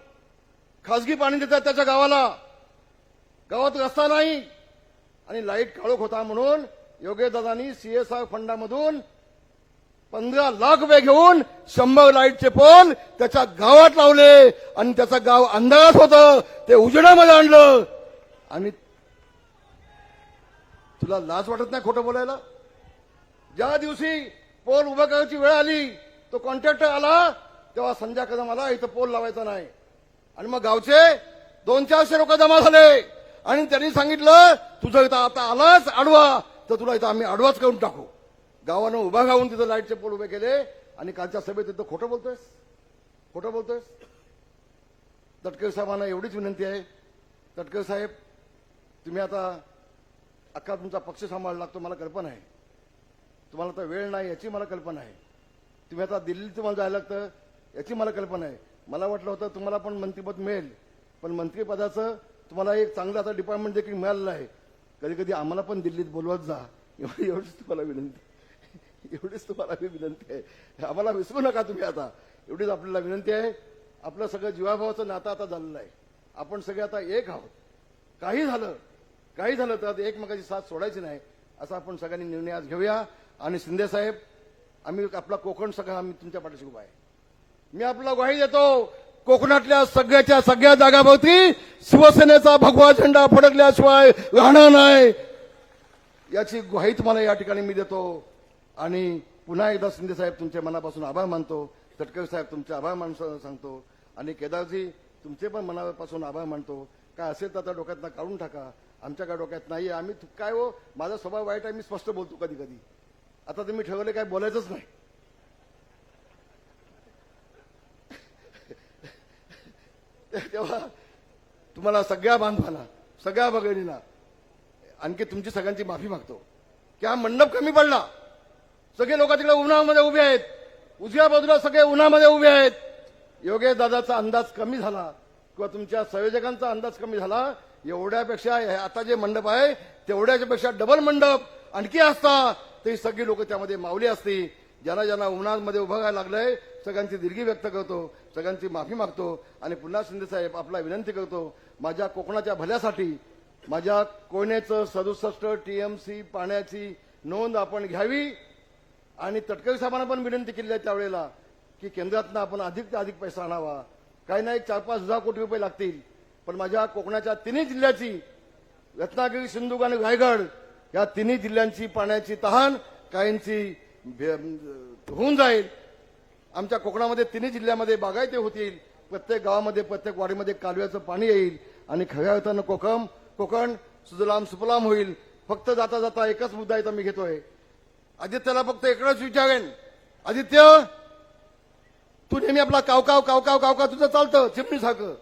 Speaker 6: खासगी पाणी देतात त्याच्या गावाला. गावात रस्ता नाही आणि लाईट काळोख होता म्हणून योगेश दादांनी CSR फंडामधून 15 लाख रुपये घेऊन 100 लाईटचे पोल त्याच्या गावात लावले आणि त्याचं गाव अंधारात होतं ते उजेडामध्ये आणलं. आणि तुला लाज वाटत नाही खोटं बोलायला? ज्या दिवशी पोल उभा करायची वेळ आली, तो कॉन्ट्रॅक्टर आला तेव्हा संजय कदम आला, इथं पोल लावायचा नाही. आणि मग गावचे 200-400 लोक जमा झाले आणि त्यांनी सांगितलं तुझं इथं आता आलाच आडवा तर तुला इथं आम्ही आडवाच करून टाकू. गावानं उभा राहून तिथं लाईटचे पोल उभे केले आणि कालच्या सभेत तिथं खोटं बोलतोयस, खोटं बोलतोयस. तटकरे साहेबांना एवढीच विनंती आहे, तटकरे साहेब तुम्ही आता अख्खा तुमचा पक्ष सांभाळायला लागतो मला कल्पना आहे. तुम्हाला आता वेळ नाही याची मला कल्पना आहे. तुम्ही आता दिल्लीत तुम्हाला जायला लागतं याची मला कल्पना आहे. मला वाटलं होतं तुम्हाला पण मंत्रीपद मिळेल, पण मंत्रिपदाचं तुम्हाला एक चांगलं आता डिपार्टमेंट देखील मिळालेलं आहे. कधी कधी आम्हाला पण दिल्लीत बोलवत जा, एवढीच तुम्हाला विनंती, एवढीच तुम्हाला विनंती आहे. आम्हाला विसरू नका तुम्ही आता, एवढीच आपल्याला विनंती आहे. आपलं सगळं जीवाभावाचं नातं आता झालेलं आहे. आपण सगळे आता एक आहोत. काही झालं तर एकमेकाची साथ सोडायची नाही असा आपण सगळ्यांनी निर्णय आज घेऊया. आणि शिंदे साहेब, आम्ही आपला कोकण सगळं आम्ही तुमच्या पाठीशी उभा आहे. मी आपला ग्वाही देतो, कोकणातल्या सगळ्या जागाभोवती शिवसेनेचा भगवा झेंडा फडकल्याशिवाय राहणार नाही, याची ग्वाही तुम्हाला या ठिकाणी मी देतो. आणि पुन्हा एकदा शिंदे साहेब तुमच्या मनापासून आभार मानतो, तटकरे साहेब तुमचे आभार सांगतो, आणि केदारजी तुमचे पण मनापासून आभार मानतो. काय असेल तर आता डोक्यातनं काढून टाका, आमच्या काय डोक्यात नाही. आम्ही काय हो, माझा स्वभाव वाईट आहे, मी स्पष्ट बोलतो कधी कधी. आता तुम्ही ठरवले काय बोलायचंच नाही. तेव्हा तुम्हाला सगळ्या बांधवांना, सगळ्या भगिनींना आणखी तुमची सगळ्यांची माफी मागतो की हा मंडप कमी पडला. सगळे लोक तिकडे उन्हामध्ये उभे आहेत, उजव्या बाजूला सगळे उन्हामध्ये उभे आहेत. योगेश दादाचा अंदाज कमी झाला किंवा तुमच्या संयोजकांचा अंदाज कमी झाला. एवढ्यापेक्षा आता जे मंडप आहे तेवढ्यापेक्षा डबल मंडप आणखी असता तरी सगळी लोक त्यामध्ये मावली असती. ज्यांना उन्हामध्ये उभं राहायला लागलंय सगळ्यांची दिलगी व्यक्त करतो, सगळ्यांची माफी मागतो. आणि पुन्हा शिंदे साहेब आपला विनंती करतो, माझ्या कोकणाच्या भल्यासाठी माझ्या कोयनेचं 67 TMC पाण्याची नोंद आपण घ्यावी. आणि तटकरे साहेबांना पण विनंती केली आहे त्यावेळेला की केंद्रातनं आपण अधिक ते अधिक पैसा आणावा. काही नाही 4-5 हजार कोटी रुपये लागतील, पण माझ्या कोकणाच्या तिन्ही जिल्ह्याची, रत्नागिरी, सिंधुदुर्ग आणि रायगड या तिन्ही जिल्ह्यांची पाण्याची तहान काहींची होऊन जाईल. आमच्या कोकणामध्ये तिन्ही जिल्ह्यामध्ये बागायते होतील, प्रत्येक गावामध्ये प्रत्येक वाडीमध्ये कालव्याचं पाणी येईल आणि खऱ्या अर्थानं कोकण सुजलाम सुफलाम होईल. फक्त जाता जाता एकच मुद्दा इथं मी घेतोय. आदित्यला फक्त इकडंच विचारेन, आदित्य तू नेहमी आपला कावकाव तुझं चालतं चिमणीसारखं.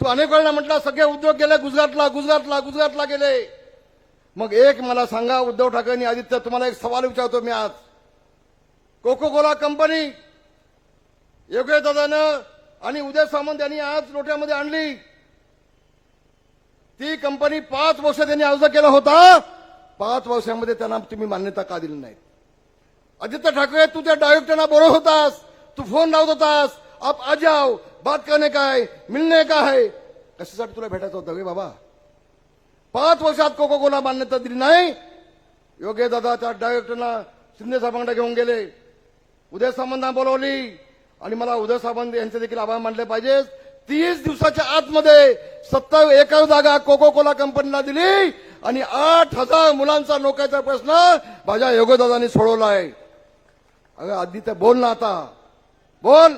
Speaker 6: तू अनेक वेळा म्हटला सगळे उद्योग गेले गुजरातला गेले. मग एक मला सांगा उद्धव ठाकरेंनी, आदित्य तुम्हाला एक सवाल विचारतो मी आज, कोको कोला कंपनी योगेश दादानं आणि उदय सामंत यांनी आज लोट्यामध्ये आणली. ती कंपनी 5 वर्ष त्यांनी अर्ज केला होता, 5 वर्षांमध्ये त्यांना तुम्ही मान्यता का दिली नाही? आदित्य ठाकरे तू त्या डायरेक्टरना बोलत होतास, तू फोन लावत होतास, आप आ जाओ, बात करने का है, मिलने का है. कशासाठी तुला भेटायचं होतं रे बाबा? 5 वर्षात कोको कोला मान्यता दिली नाही. योगेश दादा त्या डायरेक्टरना शिंदे साहेबांकडे घेऊन गेले, उदय सामंतना बोलवली आणि मला उदय सामंत यांचे देखील आभार मानले पाहिजेत. 30 दिवसाच्या आतमध्ये 70 एकर जागा कोको कोला कंपनीला दिली आणि 8,000 मुलांचा नोकरीचा प्रश्न माझ्या योगेश दादांनी सोडवला आहे. अगं आदित्य बोल ना, आता बोल.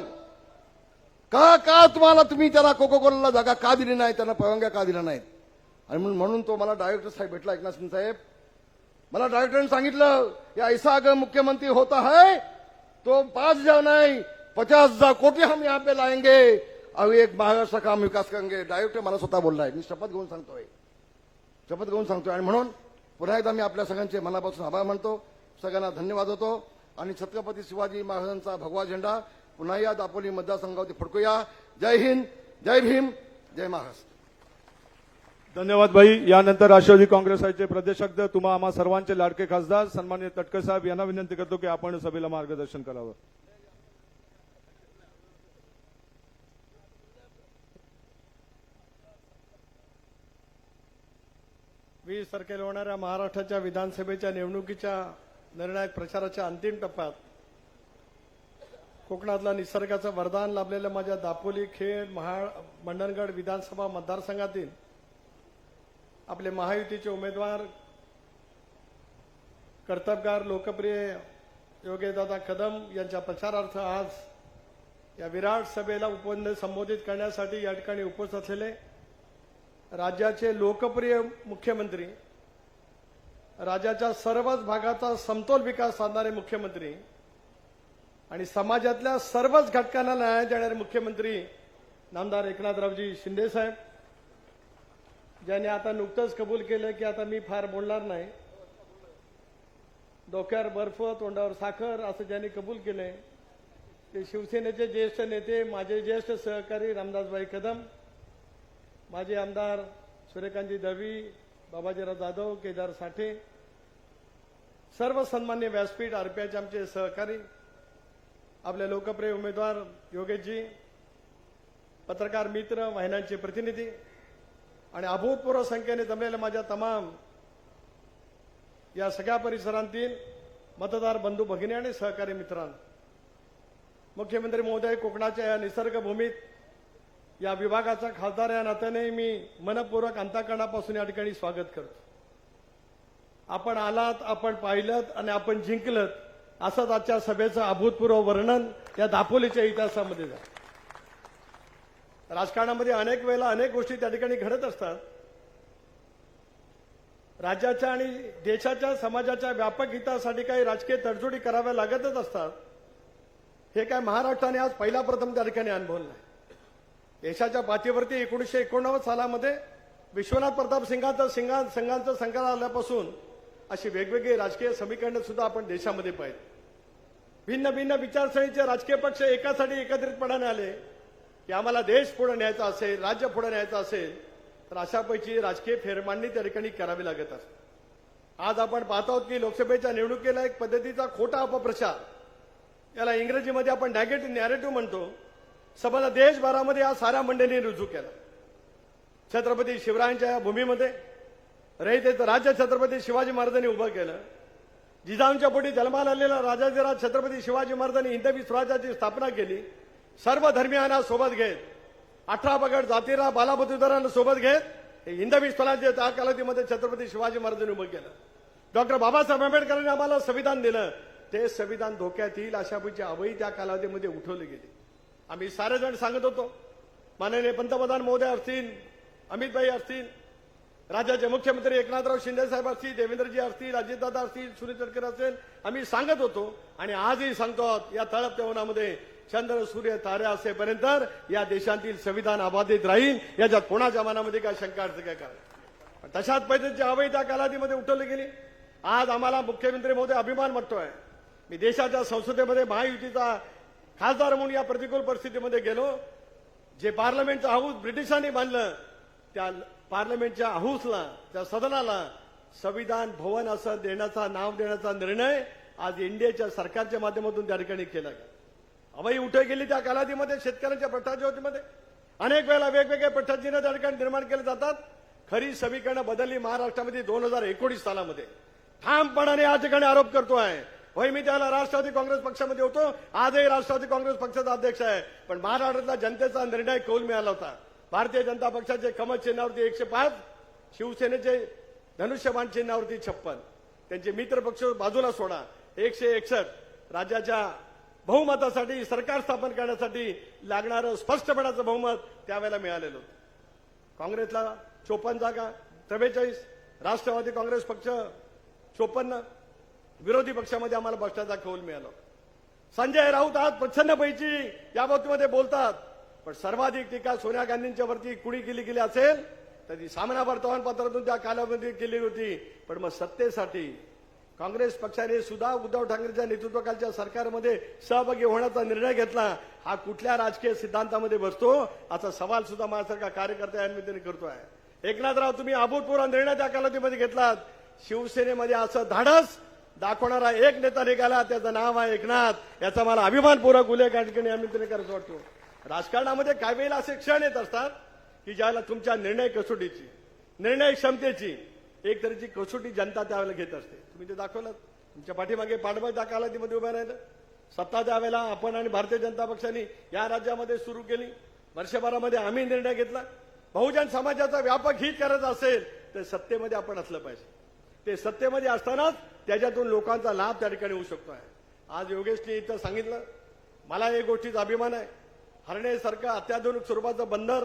Speaker 6: का तुम्ही त्यांना कोको कोला जागा का दिली नाही, त्यांना परवानग्या का दिल्या नाहीत? आणि म्हणून तो मला डायरेक्टर साहेब भेटला, एकनाथ शिंदे साहेब. मला डायरेक्टरने सांगितलं या ऐसा अगर मुख्यमंत्री होता है तो 5,000 नहीं 50,000 कोटी हम यहाँ पे लाएंगे और एक महाराष्ट्र का हम विकास करेंगे. डायरेक्टर मला स्वतः बोललाय, मी शपथ घेऊन सांगतोय. आणि म्हणून पुन्हा एकदा मी आपल्या सगळ्यांचे मनापासून आभार मानतो, सगळ्यांना धन्यवाद होतो. आणि छत्रपती शिवाजी महाराजांचा भगवा झेंडा पुन्हा या दापोली मतदारसंघावरती फडकूया. जय हिंद, जय भीम, जय महाराष्ट्र.
Speaker 1: धन्यवाद भाई. यानंतर राष्ट्रवादी काँग्रेसचे प्रदेशाध्यक्ष तुम्हा आम्हा सर्वांचे लाडके खासदार सन्माननीय तटकरे साहेब यांना विनंती करतो की आपण सभेला मार्गदर्शन करावं.
Speaker 7: वीस तारखेला होणाऱ्या महाराष्ट्राच्या विधानसभेच्या निवडणुकीच्या निर्णायक प्रचाराच्या अंतिम टप्प्यात कोकणातला निसर्गाचं वरदान लाभलेल्या माझ्या दापोली, खेड, मंडणगड विधानसभा मतदारसंघातील आपले महायुतीचे उमेदवार, कर्तबगार, लोकप्रिय योगेशदादा कदम यांच्या प्रचारार्थ आज या विराट सभेला संबोधित करण्यासाठी या ठिकाणी उपस्थित असलेले राज्याचे लोकप्रिय मुख्यमंत्री, राज्याच्या सर्वच भागाचा समतोल विकास साधणारे मुख्यमंत्री आणि समाजातल्या सर्वच घटकांना न्याय देणारे मुख्यमंत्री नामदार एकनाथरावजी शिंदे साहेब, ज्यांनी आता नुकतंच कबूल केलं की आता मी फार बोलणार नाही, डोक्यावर बर्फ तोंडावर साखर असं ज्यांनी कबूल केलंय ते शिवसेनेचे ज्येष्ठ नेते, माझे ज्येष्ठ सहकारी रामदासभाई कदम, माजी आमदार सूर्यकांतजी दळवी, बाबाजीराव जाधव, केदार साठे, सर्व सन्मान्य व्यासपीठ, आरपीआयचे आमचे सहकारी, आपले लोकप्रिय उमेदवार योगेशजी, पत्रकार मित्र, वाहिन्यांचे प्रतिनिधी आणि अभूतपूर्व संख्येने जमलेल्या माझ्या तमाम या सगळ्या परिसरांतील मतदार बंधू भगिनी आणि सहकारी मित्रांनो, मुख्यमंत्री महोदय कोकणाच्या या निसर्गभूमीत या विभागाचा खासदार या नात्याने मी मनपूर्वक अंतःकरणापासून या ठिकाणी स्वागत करतो. आपण आलात, आपण पाहिलत आणि आपण जिंकलत असंच आजच्या सभेचं अभूतपूर्व वर्णन या दापोलीच्या इतिहासामध्ये झालं. राजकारणामध्ये अनेक वेळेला अनेक गोष्टी त्या ठिकाणी घडत असतात. राज्याच्या आणि देशाच्या समाजाच्या व्यापक हितासाठी काही राजकीय तडजोडी कराव्या लागतच असतात. हे काय महाराष्ट्राने आज पहिला प्रथम त्या ठिकाणी अनुभवलं नाही. देशाच्या पाठीवरती 1989 सालामध्ये विश्वनाथ प्रताप संघाचं संकट आल्यापासून अशी वेगवेगळी राजकीय समीकरणं सुद्धा आपण देशामध्ये पाहिली. भिन्न भिन्न विचारसरणीचे राजकीय पक्ष एकासाठी एकत्रितपणाने आले की आम्हाला देश पुढे न्यायचा असेल, राज्य पुढे न्यायचं असेल तर अशापैकी राजकीय फेरमांडणी त्या ठिकाणी करावी लागत असते. आज आपण पाहतो की लोकसभेच्या निवडणुकीला एक पद्धतीचा खोटा अपप्रचार, याला इंग्रजीमध्ये आपण नॅरेटिव्ह म्हणतो, संपूर्ण देशभरामध्ये या साऱ्या मंडळींनी रुजू केला. छत्रपती शिवरायांच्या या भूमीमध्ये रयतेचं राज्य छत्रपती शिवाजी महाराजांनी उभं केलं. जिजाऊंच्या पोटी जन्माला आलेला राजाधिराज छत्रपती शिवाजी महाराजांनी हिंदवी स्वराज्याची स्थापना केली. सर्व धर्मियांना सोबत घेत 18 पगड जातीरा बालाबतुदारांना सोबत घेत हिंदवी स्वराज्य त्या कालावधीमध्ये छत्रपती शिवाजी महाराजांनी उभं केलं. डॉक्टर बाबासाहेब आंबेडकरांनी आम्हाला संविधान दिलं. ते संविधान धोक्यात येईल अशापैकी अवही त्या कालावधीमध्ये उठवली गेली. आम्ही सारे जण सांगत होतो, माननीय पंतप्रधान महोदय असतील, अमितभाई असतील, राज्याचे मुख्यमंत्री एकनाथराव शिंदे साहेब असतील, देवेंद्रजी असतील, अजितदादा असतील, सुनील तटकरे असेल, आम्ही सांगत होतो आणि आजही सांगतो. या तळपत्या उन्हामध्ये चंद्र सूर्य तारे असेपर्यंत या देशातील संविधान अबाधित राहील, याच्यात कोणाच्या मनामध्ये काय शंका अर्थ काय करा. तशाच पद्धतीची अवही त्या कालावधीमध्ये उठवली गेली. आज आम्हाला मुख्यमंत्री महोदय अभिमान वाटतोय. मी देशाच्या संसदेमध्ये महायुतीचा खासदार म्हणून या प्रतिकूल परिस्थितीमध्ये गेलो. जे पार्लमेंटचं हाऊस ब्रिटिशांनी बांधलं त्या पार्लमेंटच्या हाऊसला, त्या सदनाला संविधान भवन असं नाव देण्याचा निर्णय आज इंडियाच्या सरकारच्या माध्यमातून त्या ठिकाणी केला गेला. अवही उठे गेली त्या कालावधीमध्ये शेतकऱ्यांच्या प्रश्नाच्या अनेक वेळेला वेगवेगळे प्रश्नचिन्ह त्या ठिकाणी निर्माण केले जातात. खरी समीकरणं बदलली महाराष्ट्रामध्ये 2019 सालामध्ये. ठामपणाने या ठिकाणी आरोप करतोय. होय, मी त्याला राष्ट्रवादी काँग्रेस पक्षामध्ये होतो, आजही राष्ट्रवादी काँग्रेस पक्षाचा अध्यक्ष आहे. पण महाराष्ट्रातला जनतेचा निर्णय कौल मिळाला होता. भारतीय जनता पक्षाचे कमळ चिन्हावरती 105, शिवसेनेचे धनुष्यबाण चिन्हावरती 56, त्यांचे मित्र पक्ष बाजूला सोडा 161. राज्याच्या बहुमतासाठी सरकार स्थापन करण्यासाठी लागणारं स्पष्टपणाचं बहुमत त्यावेळेला मिळालेलं होतं. काँग्रेसला 54 जागा, 43, राष्ट्रवादी काँग्रेस पक्ष 54, विरोधी पक्षामध्ये आम्हाला बसण्याचा कौल मिळाला. संजय राऊत आज प्रच्छन्नपैकी या बाबतीमध्ये बोलतात, पण सर्वाधिक टीका सोनिया गांधींच्या वरती कुणी केली असेल तर ती सामना वर्तमानपत्रातून त्या कालावधीत केली होती. पण मग सत्तेसाठी काँग्रेस पक्षाने सुद्धा उद्धव ठाकरेंच्या नेतृत्वाखालच्या सरकारमध्ये सहभागी होण्याचा निर्णय घेतला. हा कुठल्या राजकीय सिद्धांतामध्ये बसतो असा सवाल सुद्धा माझ्यासारखा कार्यकर्ता या निमित्ताने करतोय. एकनाथराव, तुम्ही अभूतपूर्व निर्णय त्या कालावधीमध्ये घेतलात. शिवसेनेमध्ये असं धाडस दाखवणारा एक नेता निघाला, त्याचं नाव आहे एकनाथ. याचा मला अभिमानपूर्वक उल्लेख या ठिकाणी या निमित्ताने करायचा वाटतो. राजकारणामध्ये काही वेळेला असे क्षण येत असतात की ज्याला तुमच्या निर्णय कसोटीची, निर्णय क्षमतेची एक तऱ्हेची कसोटी जनता त्यावेळेला घेत असते. तुम्ही ते दाखवलं. तुमच्या पाठीमागे पाठबळ त्या कालावधीमध्ये उभं राहिलं. सत्ता त्यावेळेला आपण आणि भारतीय जनता पक्षाने या राज्यामध्ये सुरू केली. वर्षभरामध्ये आम्ही निर्णय घेतला. बहुजन समाजाचा व्यापक हित करायचं असेल तर सत्तेमध्ये आपण असलं पाहिजे. ते सत्तेमध्ये असतानाच त्याच्यातून लोकांचा लाभ त्या ठिकाणी होऊ शकतो आहे. आज योगेशने इथं सांगितलं, मला एक गोष्टीचा अभिमान आहे. हरणेसारखं अत्याधुनिक स्वरूपाचं बंदर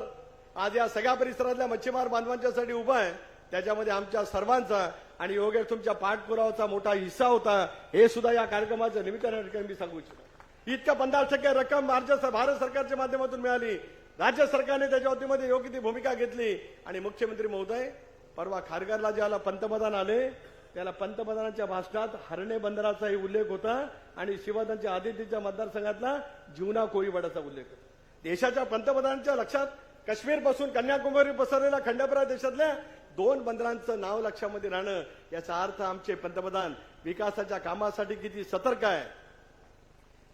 Speaker 7: आज या सगळ्या परिसरातल्या मच्छीमार बांधवांच्यासाठी उभं आहे. त्याच्यामध्ये आमच्या सर्वांचा आणि योगेश तुमच्या पाठपुरावाचा मोठा हिस्सा होता. हे सुद्धा या कार्यक्रमाच्या निमित्ताने मी सांगू इच्छितो. इतकं 15% रक्कम भारत सरकारच्या माध्यमातून मिळाली. राज्य सरकारने त्याच्या वतीमध्ये योग्य ती भूमिका घेतली. आणि मुख्यमंत्री महोदय परवा खारघरला ज्याला पंतप्रधान आले त्याला पंतप्रधानांच्या भाषणात हरणे बंदराचाही उल्लेख होता आणि शिवाजींच्या आदितीच्या मतदारसंघातला जीवना कोळीवाडाचा उल्लेख होता. देशाच्या पंतप्रधानांच्या लक्षात काश्मीरपासून कन्याकुमारी पसरलेल्या खंडपरा देशातल्या 2 बंदरांचं नाव लक्षामध्ये राहणं याचा अर्थ आमचे पंतप्रधान विकासाच्या कामासाठी किती सतर्क आहे,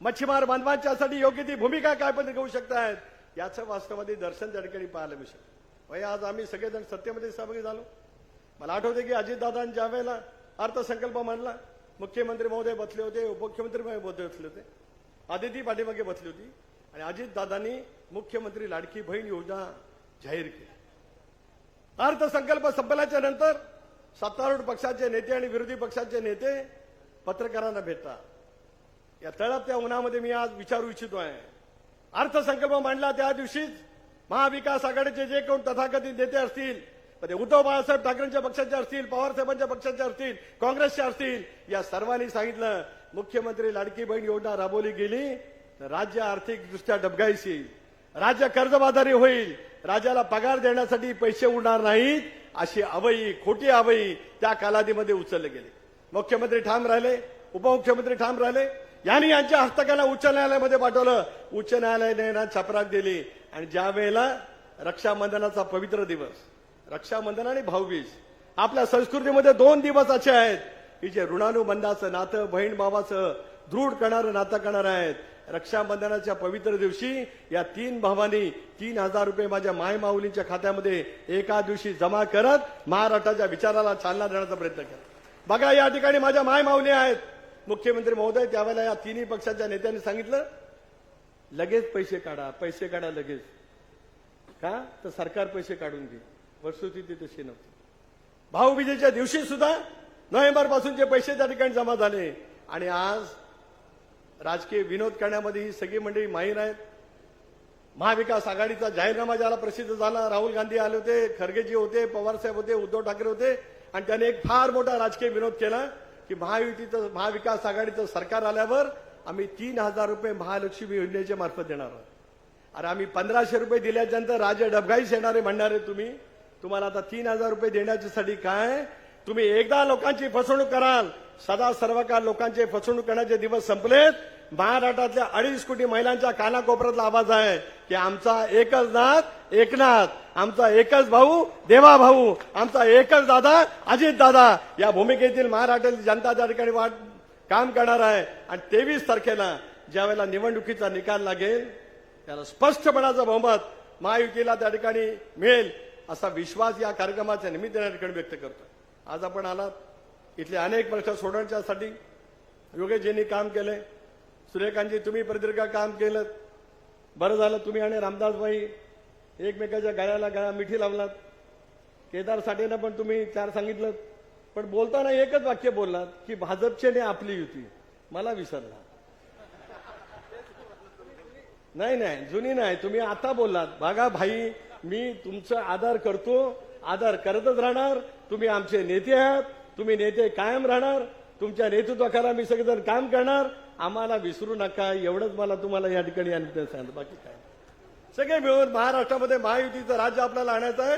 Speaker 7: मच्छीमार बांधवांच्यासाठी योग्य ती भूमिका काय पण घेऊ शकतायत याचं वास्तवामध्ये दर्शन त्या ठिकाणी पाहायला मिळू शकतं. आज आम्ही सगळेजण सत्तेमध्ये सहभागी झालो. मला आठवते की अजितदादांनी ज्या वेळेला अर्थसंकल्प मांडला मुख्यमंत्री महोदय बसले होते, उपमुख्यमंत्री महोदय बसले होते. आदिती पाठीमागे बसली होती आणि अजितदादांनी मुख्यमंत्री लाडकी बहीण योजना जाहीर केली. अर्थसंकल्प संपल्याच्या नंतर सत्तारूढ पक्षाचे नेते आणि विरोधी पक्षाचे नेते पत्रकारांना भेटतात. या तळपत्या उन्हामध्ये मी आज विचारू इच्छितो आहे, अर्थसंकल्प मांडला त्या दिवशीच महाविकास आघाडीचे जे कोण तथाकथित नेते असतील, ते उद्धव बाळासाहेब ठाकरेंच्या पक्षाचे असतील, पवार साहेबांच्या पक्षाचे असतील, काँग्रेसचे असतील, या सर्वांनी सांगितलं मुख्यमंत्री लाडकी बहीण योजना राबवली गेली तर राज्य आर्थिकदृष्ट्या डबघाईस येईल, राज्य कर्जबाजारी होईल, राज्याला पगार देण्यासाठी पैसे उरणार नाहीत, अशी अवई खोटी अवई त्या कालावधीमध्ये उचलले गेले. मुख्यमंत्री ठाम राहिले, उपमुख्यमंत्री ठाम राहिले, यांनी यांच्या हस्तकाला उच्च न्यायालयामध्ये पाठवलं. उच्च न्यायालयाने छापराक दिली आणि ज्या वेळेला रक्षाबंधनाचा पवित्र दिवस, रक्षाबंधन आणि भाऊबीज, आपल्या संस्कृतीमध्ये 2 दिवस असे आहेत की जे ऋणानुबंधाचं नातं बहीण भावाचं दृढ करणारं नातं करणार आहेत. रक्षाबंधनाच्या पवित्र दिवशी या 3 भावांनी 3,000 रुपये माझ्या माय माऊलींच्या खात्यामध्ये एका दिवशी जमा करत महाराष्ट्राच्या विचाराला चालना देण्याचा प्रयत्न केला. बघा, या ठिकाणी माझ्या माय माऊली आहेत. मुख्यमंत्री महोदय त्यावेळेला या 3ही पक्षाच्या नेत्यांनी सांगितलं लगेच पैसे काढा लगेच. का तर सरकार पैसे काढून घे. वस्तुस्थिती तशी नव्हती. भाऊबीजेच्या दिवशी सुद्धा नोव्हेंबर पासूनचे पैसे त्या ठिकाणी जमा झाले आणि आज राजकीय विनोद करण्यामध्ये ही सगळी मंडळी माहीर आहेत. महाविकास आघाडीचा जाहीरनामा ज्याला प्रसिद्ध झाला, राहुल गांधी आले होते, खरगेजी होते, पवार साहेब होते, उद्धव ठाकरे होते आणि त्याने एक फार मोठा राजकीय विनोद केला की महायुतीचं महाविकास आघाडीचं सरकार आल्यावर आम्ही 3,000 रुपये महालक्ष्मी योजनेच्या मार्फत देणार आहोत. अरे आम्ही 1,500 रुपये दिल्याच्यानंतर राज्य डबघाईस येणारे म्हणणारे तुम्हाला आता 3,000 रुपये देण्याच्यासाठी काय? तुम्ही एकदा लोकांची फसवणूक कराल, सदा सर्व काळ लोकांची फसवणूक करण्याचे दिवस संपलेत. महाराष्ट्रातल्या 2.5 कोटी महिलांच्या कानाकोपऱ्यातला आवाज आहे की आमचा एकच नाथ एकनाथ, आमचा एकच भाऊ देवा भाऊ, आमचा एकच दादा अजित दादा. या भूमिकेतील महाराष्ट्रातील जनता त्या ठिकाणी काम करणार आहे आणि 23 तारखेला ज्यावेळेला निवडणुकीचा निकाल लागेल त्याला स्पष्टपणाचा बहुमत महायुतीला त्या ठिकाणी मिळेल असा विश्वास या कार्यक्रमाच्या निमित्ताने ठिकाणी व्यक्त करतो. आज आपण आलात, इथले अनेक प्रश्न सोडवण्यासाठी योगेशजींनी काम केले, सूर्यकांतजी तुम्ही प्रदीर्घ काम केलं. बरं झालं तुम्ही आणि रामदासबाई एकमेकाच्या गळ्याला गळा मिठी लावलात. केदार साठेंना पण तुम्ही 4 सांगितलं, पण बोलताना एकच वाक्य बोललात की भाजपचे ने आपली युती. मला विसरला. नाही जुनी नाही, तुम्ही आता बोललात. बघा भाई, मी तुमचा आदर करतो, आदर करतच राहणार. तुम्ही आमचे नेते आहात, तुम्ही नेते कायम राहणार. तुमच्या नेतृत्वाखाली मी सगळेजण काम करणार. आम्हाला विसरू नका, एवढंच मला तुम्हाला या ठिकाणी सांगितलं. बाकी काय, सगळे मिळून महाराष्ट्रामध्ये महायुतीचं राज्य आपल्याला आणायचं आहे.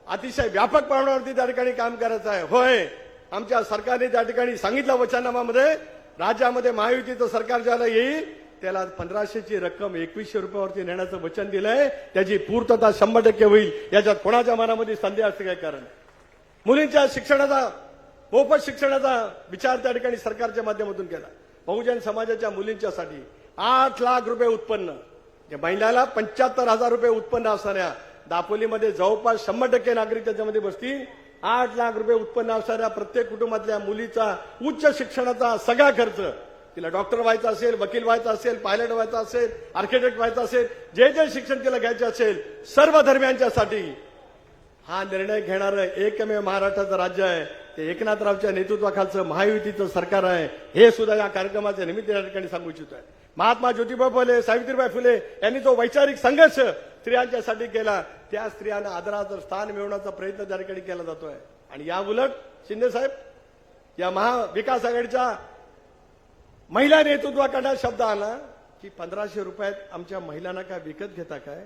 Speaker 7: अतिशय व्यापक प्रमाणावरती त्या ठिकाणी काम करायचं आहे. होय, आमच्या सरकारने त्या ठिकाणी सांगितलं वचननामामध्ये, राज्यामध्ये महायुतीचं सरकार ज्याला येईल त्याला 1,500ची रक्कम 2,100 रुपयावरती नेण्याचं वचन दिलंय. त्याची पूर्तता 100% होईल, याच्यात कोणाच्या मनामध्ये संदेह असते काय कारण. मुलींच्या शिक्षणाचा, मोफत शिक्षणाचा विचार त्या ठिकाणी सरकारच्या माध्यमातून केला. बहुजन समाजाच्या मुलींच्यासाठी 8 लाख रुपये उत्पन्न, महिन्याला 75,000 रुपये उत्पन्न असणाऱ्या दापोलीमध्ये जवळपास 100% नागरिक त्याच्यामध्ये बसतील. 8 लाख रुपये उत्पन्न असणाऱ्या प्रत्येक कुटुंबातल्या मुलीचा उच्च शिक्षणाचा सगळा खर्च, तिला डॉक्टर व्हायचं असेल, वकील व्हायचं असेल, पायलट व्हायचं असेल, आर्किटेक्ट व्हायचं असेल, जे शिक्षण तिला घ्यायचं असेल, सर्व धर्मियांच्यासाठी हा निर्णय घेणारं एकमेव महाराष्ट्राचं राज्य आहे. ते एकनाथरावच्या नेतृत्वाखालचं महायुतीचं सरकार आहे. हे सुद्धा या कार्यक्रमाच्या निमित्ताने या ठिकाणी सांगू इच्छितो आहे. महात्मा ज्योतिबा फुले, सावित्रीबाई फुले यांनी जो वैचारिक संघर्ष स्त्रियांच्यासाठी केला, त्या स्त्रियांना आदराचं स्थान मिळवण्याचा प्रयत्न त्या ठिकाणी केला जातोय. आणि या उलट शिंदे साहेब, या महाविकास आघाडीच्या महिला नेतृत्वाकडे शब्द आला की 1,500 रुपयात आमच्या महिलांना काय विकत घेता काय?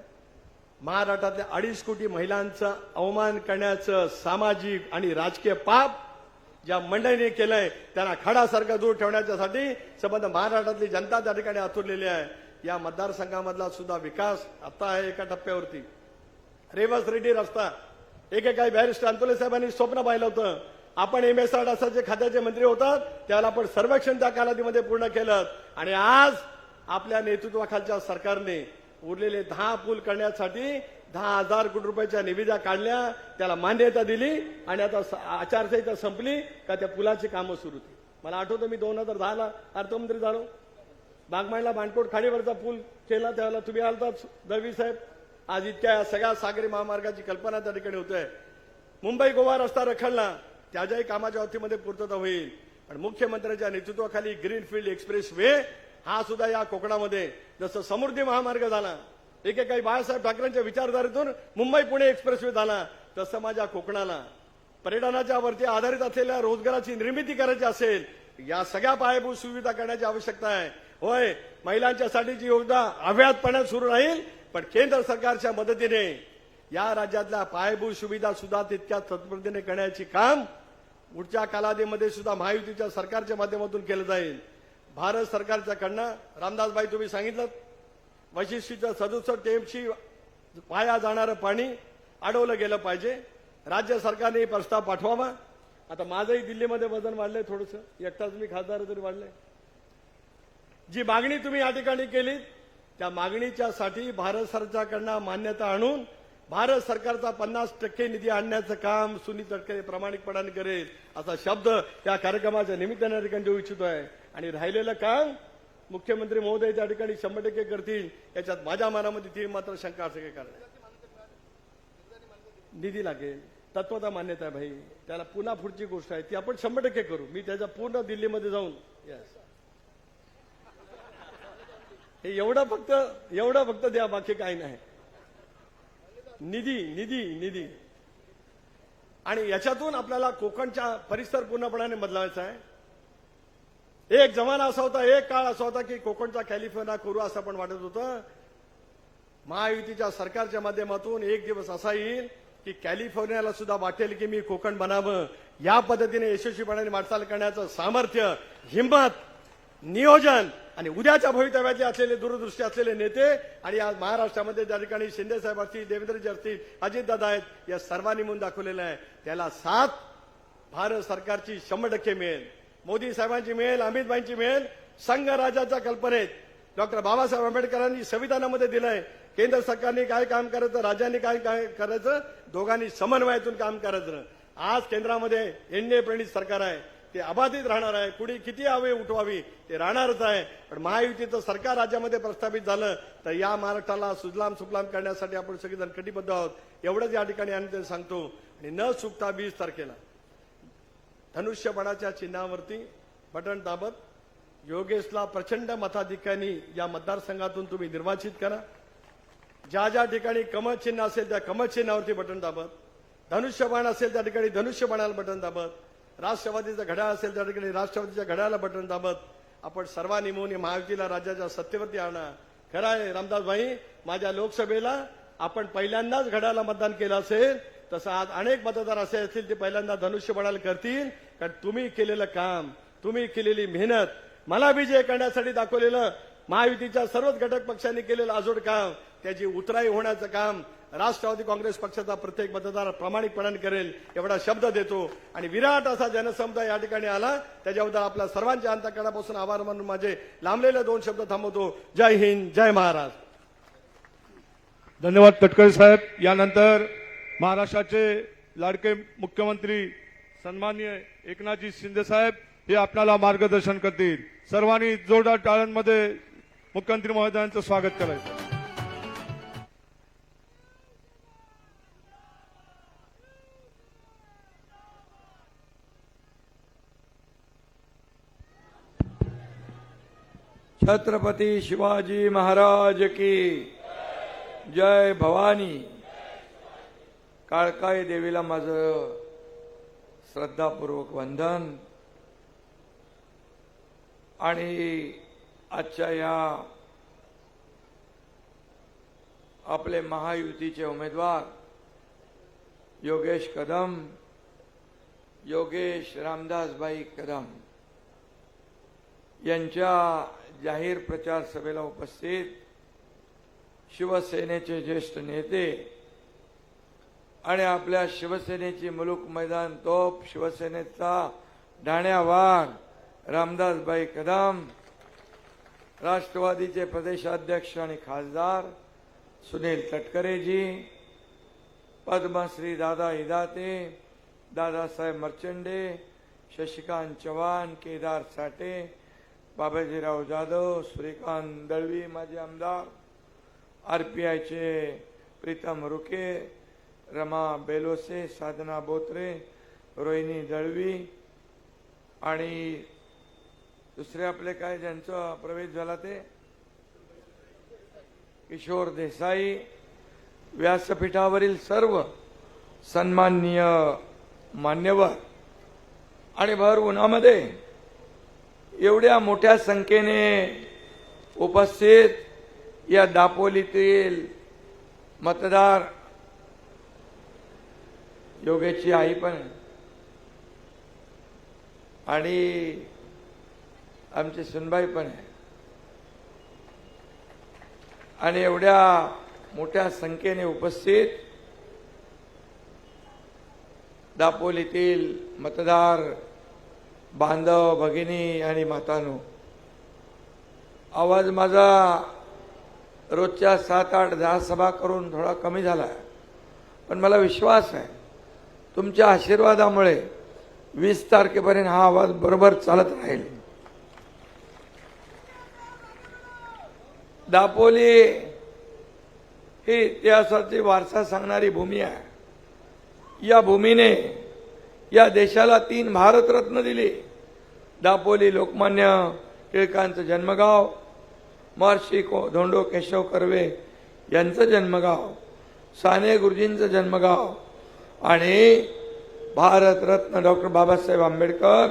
Speaker 7: महाराष्ट्रातल्या 2.5 कोटी महिलांचा अवमान करण्याचं सामाजिक आणि राजकीय पाप ज्या मंडळीने केलंय त्यांना खडासारखं दूर ठेवण्यासाठी संबंध महाराष्ट्रातली जनता त्या ठिकाणी आतुरलेली आहे. या मतदारसंघामधला सुद्धा विकास आता आहे एका टप्प्यावरती. रेवस रेड्डी रस्ता एकेकाळी बॅरिस्टर अंतुले साहेबांनी स्वप्न पाहिलं होतं. आपण MSRDCचे खात्याचे मंत्री होतात त्याला आपण सर्वेक्षण त्या कालावधीमध्ये पूर्ण केलं आणि आज आपल्या नेतृत्वाखालच्या सरकारने उरलेले 10 पूल करण्यासाठी 10,000 कोटी रुपयाच्या निविदा काढल्या, त्याला मान्यता दिली आणि आता आचारसंहिता संपली का त्या पुलाची कामं सुरू होती. मला आठवतं मी 2010ला अर्थमंत्री झालो. बागमाईला मानकोट खाडीवरचा पूल केला त्यावेळेला तुम्ही आलताच दळवी साहेब. आज इतक्या या सगळ्या सागरी महामार्गाची कल्पना त्या ठिकाणी होते. मुंबई गोवा रस्ता रखडला त्याच्याही कामाच्या बाबतीमध्ये पूर्तता होईल. पण मुख्यमंत्र्यांच्या नेतृत्वाखाली ग्रीनफील्ड एक्सप्रेस वे हा सुद्धा या कोकणामध्ये जसं समृद्धी महामार्ग झाला, एकेकाळी बाळासाहेब ठाकरेंच्या विचारधारेतून मुंबई पुणे एक्सप्रेस वे झाला, तसं माझ्या कोकणाला पर्यटनाच्या वरती आधारित असलेल्या रोजगाराची निर्मिती करायची असेल, या सगळ्या पायाभूत सुविधा करण्याची आवश्यकता आहे. होय, महिलांच्यासाठीची योजना अव्याहतपणे सुरू राहील, पण केंद्र सरकारच्या मदतीने या राज्यातल्या पायाभूत सुविधा सुद्धा तितक्या तत्परतेने करण्याचे काम पुढच्या कालावधीमध्ये सुद्धा महायुतीच्या सरकारच्या माध्यमातून केलं जाईल. भारत सरकारच्या कडनं रामदासबाई तुम्ही सांगितलं, वशिष्ठीचं 67 टीएमसी पाया जाणारं पाणी अडवलं गेलं पाहिजे. राज्य सरकारने प्रस्ताव पाठवावा. आता माझंही दिल्लीमध्ये वजन वाढलंय थोडंसं, एकटाच मी खासदार तरी वाढलंय. जी मागणी तुम्ही या ठिकाणी केली त्या मागणीच्या साठी भारत सरकारकडनं मान्यता आणून भारत सरकारचा 50% निधी आणण्याचं काम सुनील तटकरे प्रामाणिकपणाने करेल असा शब्द या कार्यक्रमाच्या निमित्ताने या ठिकाणी देऊ इच्छितो आहे. आणि राहिलेलं काम मुख्यमंत्री महोदय त्या ठिकाणी 100% करतील याच्यात माझ्या मनामध्ये ती मात्र शंका असं काही कारण निधी लागेल, तत्वता मान्यता आहे भाई, त्याला पुन्हा पुढची गोष्ट आहे ती आपण 100% करू. मी त्याच्या पूर्ण दिल्लीमध्ये जाऊन हे एवढं फक्त द्या, बाकी काही नाही. निधी निधी निधी आणि याच्यातून आपल्याला कोकणचा परिसर पूर्णपणाने बदलावायचा आहे. एक जमाना असा होता, एक काळ असा होता की कोकणचा कॅलिफोर्निया करू असं पण वाटत होतं. महायुतीच्या सरकारच्या माध्यमातून एक दिवस असा येईल की कॅलिफोर्नियाला सुद्धा वाटेल की मी कोकण बनावं. या पद्धतीने यशस्वीपणाने वाटचाल करण्याचं सामर्थ्य, हिंमत, नियोजन आणि उद्याच्या भवितव्याचे असलेले दूरदृष्टी असलेले नेते आणि आज महाराष्ट्रामध्ये ज्या ठिकाणी शिंदे साहेब असतील, देवेंद्रजी असतील, अजितदादा आहेत, या सर्वांनी म्हणून दाखवलेलं आहे. त्याला साथ भारत सरकारची 100% मिळेल, मोदी साहेबांची मिळेल, अमित भाईंची मिळेल. संघराज्याच्या कल्पनेत डॉक्टर बाबासाहेब आंबेडकरांनी संविधानामध्ये दिलंय. केंद्र सरकारने काय काम करायचं, राज्यांनी काय करायचं, दोघांनी समन्वयातून काम करायचं. आज केंद्रामध्ये एनडीए प्रणित सरकार आहे, ते अबाधित राहणार आहे. कुणी किती आवे उठवावी ते राहणारच आहे. पण महायुतीचं सरकार राज्यामध्ये प्रस्थापित झालं तर या महाराष्ट्राला सुजलाम सुफलाम करण्यासाठी आपण सगळेजण कटिबद्ध आहोत. एवढंच या ठिकाणी आणि सांगतो. आणि न चुकता 20 तारखेला धनुष्यबाणाच्या चिन्हावरती बटन दाबत योगेशला प्रचंड मताधिक्याने या मतदारसंघातून तुम्ही निर्वाचित करा. ज्या ज्या ठिकाणी कमळ चिन्ह असेल त्या कमळ चिन्हावरती बटन दाबत, धनुष्यबाण असेल त्या ठिकाणी धनुष्यबाणाला बटन दाबत, राष्ट्रवादीचा घड्याळ असेल त्या ठिकाणी राष्ट्रवादीच्या घड्याळाला बटन दाबत आपण सर्वांनी मिळून महायुतीला राज्याच्या सत्तेवरती आणा. खरं आहे रामदासभाई, माझ्या लोकसभेला आपण पहिल्यांदाच घड्याळाला मतदान केलं असेल, तसं आज अनेक मतदार असे असतील ते पहिल्यांदा धनुष्यबाणाला करतील. कारण तुम्ही केलेलं काम, तुम्ही केलेली मेहनत, मला विजय करण्यासाठी दाखवलेलं महायुतीच्या सर्वच घटक पक्षांनी केलेलं अजोड काम, त्याची उतराई होण्याचं काम राष्ट्रवादी काँग्रेस पक्षाचा प्रत्येक मतदार प्रामाणिकपणाने करेल एवढा शब्द देतो. आणि विराट असा जनसमुदाय या ठिकाणी आला त्याच्याबद्दल आपल्या सर्वांच्या अंतःकरणापासून आभार मानून माझे लांबलेले 2 शब्द थांबवतो. जय हिंद, जय महाराष्ट्र.
Speaker 1: धन्यवाद तटकरे साहेब. यानंतर महाराष्ट्राचे लाडके मुख्यमंत्री सन्माननीय एकनाथजी शिंदे साहेब हे आपल्याला मार्गदर्शन करतील. सर्वांनी जोरदार टाळ्यांमध्ये मुख्यमंत्री महोदयांचं स्वागत करायचं.
Speaker 8: छत्रपती शिवाजी महाराज की जय. भवानी काळकाई देवीला माझं श्रद्धापूर्वक वंदन. आणि आजच्या या आपले महायुतीचे उमेदवार योगेश कदम, योगेश रामदासभाई कदम यांच्या जाहीर प्रचार सभेला उपस्थित शिवसेनेचे ज्येष्ठ नेते आणि आपल्या शिवसेनेची मुलूक मैदान तोप, शिवसेनेचा ढाण्या वाघ रामदासभाई कदम, राष्ट्रवादीचे प्रदेशाध्यक्ष आणि खासदार सुनील तटकरेजी, पद्मश्री दादा इदाते, दादासाहेब मर्चंडे, शशिकांत चव्हाण, केदार साठे, बाबाजीराव जाधव, सूर्यकांत दळवी माजी आमदार, RPIचे प्रीतम रुके, रमा बेलोसे, साधना बोत्रे, रोहिणी दळवी आणि दुसरे आपले काय ज्यांचा प्रवेश झाला ते किशोर देसाई, व्यासपीठावरील सर्व सन्माननीय मान्यवर आणि भर उन्हामध्ये एवढ्या मोठ्या संख्येने उपस्थित या दापोलीतील मतदार, योगेशची आई पण आहे आणि आमची सुनबाई पण आहे आणि एवढ्या मोठ्या संख्येने उपस्थित दापोलीतील मतदार बांधव, भगिनी आणि मातांनो, आवाज माझा रोजच्या 7, 8, 10 सभा करून थोडा कमी झाला, पण मला विश्वास आहे तुमच्या आशीर्वादामुळे 20 तारखेपर्यंत हा आवाज बरोबर चालत राहील. दापोली ही इतिहासाची वारसा सांगणारी भूमी आहे. या भूमीने या देशाला 3 भारतरत्न दिली. दापोली लोकमान्य टिळकांचं जन्मगाव, महर्षी धोंडो केशव कर्वे यांचं जन्मगाव, साने गुरुजींचं जन्मगाव आणि भारतरत्न डॉक्टर बाबासाहेब आंबेडकर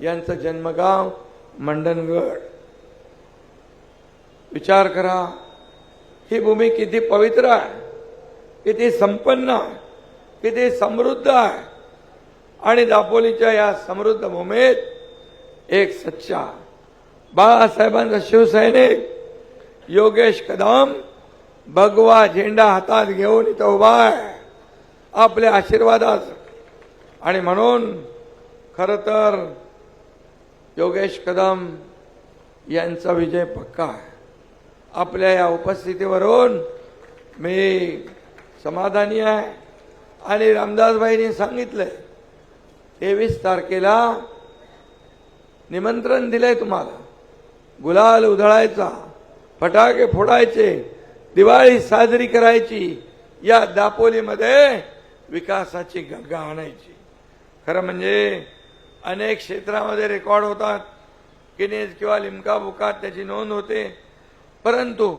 Speaker 8: यांचं जन्मगाव मंडणगड. विचार करा, ही भूमी किती पवित्र आहे, किती संपन्न आहे, किती समृद्ध आहे आणि दापोलीच्या या समृद्ध भूमीत एक सच्चा बाळासाहेबांचा शिवसैनिक योगेश कदम भगवा झेंडा हातात घेऊन इथं उभा आहे आपल्या आशीर्वादात. आणि म्हणून खरं तर योगेश कदम यांचा विजय पक्का आहे. आपल्या या उपस्थितीवरून मी समाधानी आहे आणि रामदासभाईंनी सांगितलंय 23 तारखेला निमंत्रण दिलंय तुम्हाला. गुलाल उधळायचा, फटाके फोडायचे, दिवाळी साजरी करायची, या दापोलीमध्ये विकासाची गंगा आणायची. खरं म्हणजे अनेक क्षेत्रामध्ये रेकॉर्ड होतात, गिनीज किंवा लिम्का बुकात त्याची नोंद होते, परंतु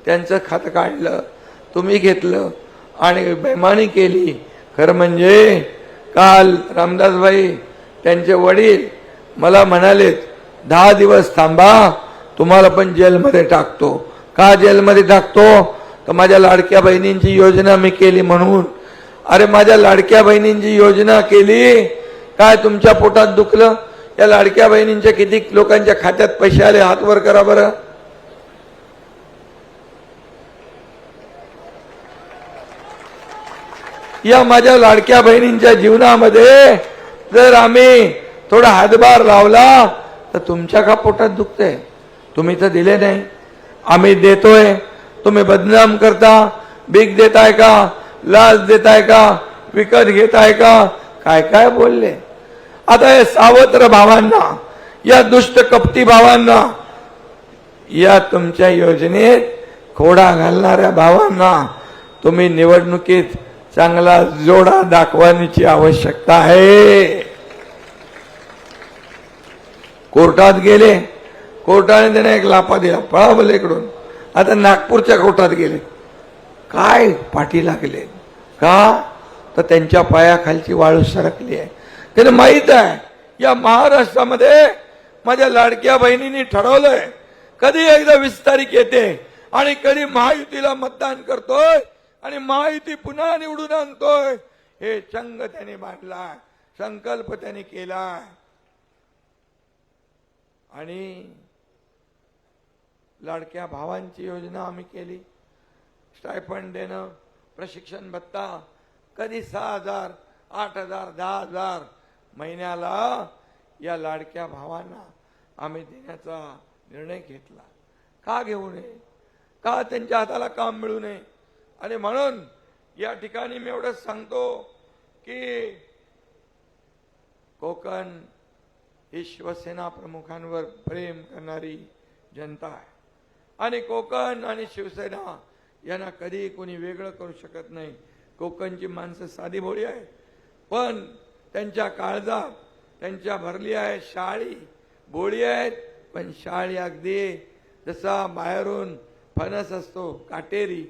Speaker 8: त्यांचं खातं काढलं, तुम्ही घेतलं आणि बेमानी केली. खरं म्हणजे काल रामदासभाई त्यांचे वडील मला म्हणालेत 10 दिवस थांबा, तुम्हाला पण जेलमध्ये टाकतो. का जेलमध्ये टाकतो? तर माझ्या लाडक्या बहिणींची योजना मी केली म्हणून. अरे माझ्या लाडक्या बहिणींची योजना केली, काय तुमच्या पोटात दुखलं? या लाडक्या बहिणींच्या किती लोकांच्या खात्यात पैसे आले? हात वर करा बरं. या माझ्या लाडक्या बहिणींच्या जीवनामध्ये जर आम्ही थोडा हातभार लावला तर तुमच्या का पोटात दुखते? तुम्ही तर दिले नाही, आम्ही देतोय. तुम्ही बदनाम करता, भीक देताय का, लाच देताय का, विकत घेताय का, काय काय बोलले. आता या सावत्र भावांना, या दुष्ट कपटी भावांना, या तुमच्या योजनेत खोडा घालणाऱ्या भावांना तुम्ही निवडणुकीत चांगला जोडा दाखवण्याची आवश्यकता आहे. कोर्टात गेले, कोर्टाने त्याने एक लापा दिला, पळा बोल इकडून. आता नागपूरच्या कोर्टात गेले, काय पाठी लागले का? तर त्यांच्या पायाखालची वाळू सरकली आहे. त्याला माहित आहे या महाराष्ट्रामध्ये माझ्या लाडक्या बहिणींनी ठरवलंय कधी एकदा 20 तारीख येते आणि कधी महायुतीला मतदान करतोय आणि महायुती पुन्हा निवडून आणतोय. हे चंग त्याने बांधलाय, संकल्प त्याने केलाय. आणि लाडक्या भावांची योजना आम्ही केली, स्टायफंड देणं, प्रशिक्षण भत्ता, कधी 6,000, 8,000, 10,000 महिन्याला या लाडक्या भावांना आम्ही देण्याचा निर्णय घेतला. का घेऊ नये? का त्यांच्या हाताला काम मिळू नये? आणि म्हणून या ठिकाणी मी एवढंच सांगतो की कोकण ही शिवसेना प्रमुखांवर प्रेम करणारी जनता आहे आणि कोकण आणि शिवसेना यांना कधी कोणी वेगळं करू शकत नाही. कोकणची माणसं साधी भोळी आहेत, पण त्यांच्या काळजात त्यांच्या भरली आहे शाळी. भोळी आहेत पण शाळी अगदी जसा बाहेरून फणस असतो काटेरी,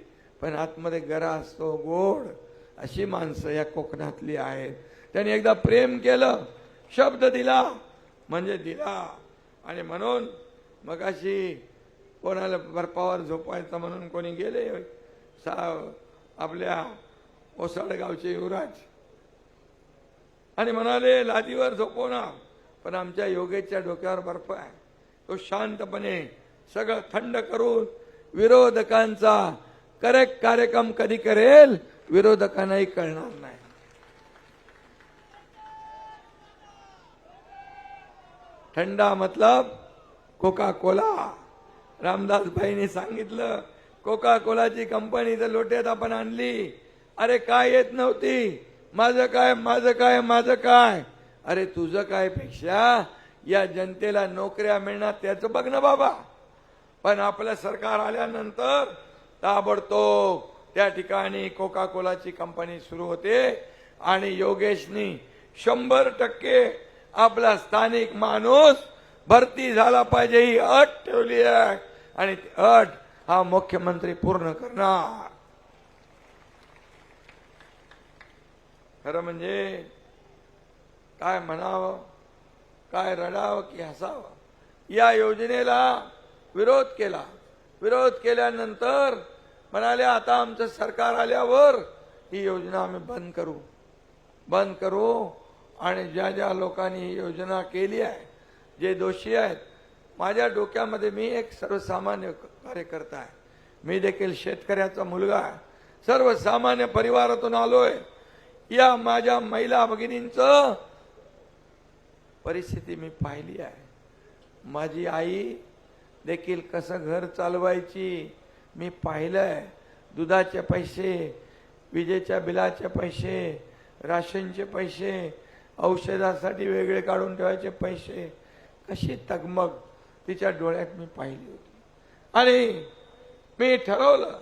Speaker 8: पण आतमध्ये गरा असतो गोड, अशी माणसं या कोकणातली आहेत. त्यांनी एकदा प्रेम केलं, शब्द दिला म्हणजे दिला. आणि म्हणून मग अशी कोणाला बर्फावर झोपायचं म्हणून कोणी गेले आपल्या ओसाडगावचे युवराज आणि म्हणाले लादीवर झोपवणार, पण आमच्या योगेशच्या डोक्यावर बर्फ आहे. तो शांतपणे सगळं थंड करून विरोधकांचा करेक्ट कार्यक्रम कधी करेल विरोधकांनाही कळणार नाही. ठंडा मतलब कोका कोला. रामदास भाईने सांगितलं कोका कोलाची कंपनी तर लोट्यात आपण आणली. अरे काय येत नव्हती, माझं काय माझं काय माझं काय. अरे तुझं काय पेक्षा या जनतेला नोकऱ्या मिळणार त्याचं बघ ना बाबा. पण आपलं सरकार आल्यानंतर ताबडतोब त्या ठिकाणी कोका कोलाची कंपनी सुरू होते आणि योगेशनी 100% आपला स्थानिक माणूस भरती झाला पाहिजे ही अट ठेवली आहे आणि ती अट हा मुख्यमंत्री पूर्ण करणार. खरं म्हणजे काय म्हणावं, काय रडावं की हसावं. या योजनेला विरोध केला. विरोध केल्यानंतर म्हणाले आता आमचं सरकार आल्यावर ही योजना आम्ही बंद करू आणि ज्या ज्या लोकांनी ही योजना केली आहे, जे दोषी आहेत, माझ्या डोक्यामध्ये मी एक सर्वसामान्य कार्यकर्ता आहे, मी देखील शेतकऱ्याचा मुलगा आहे, सर्वसामान्य परिवारातून आलोय. या माझ्या महिला भगिनींचं परिस्थिती मी पाहिली आहे. माझी आई देखील कसं घर चालवायची मी पाहिलंय. दुधाचे पैसे, विजेच्या बिलाचे पैसे, राशनचे पैसे, औषधासाठी वेगळे काढून ठेवायचे पैसे, कशी तगमग तिच्या डोळ्यात मी पाहिली होती. आणि मी ठरवलं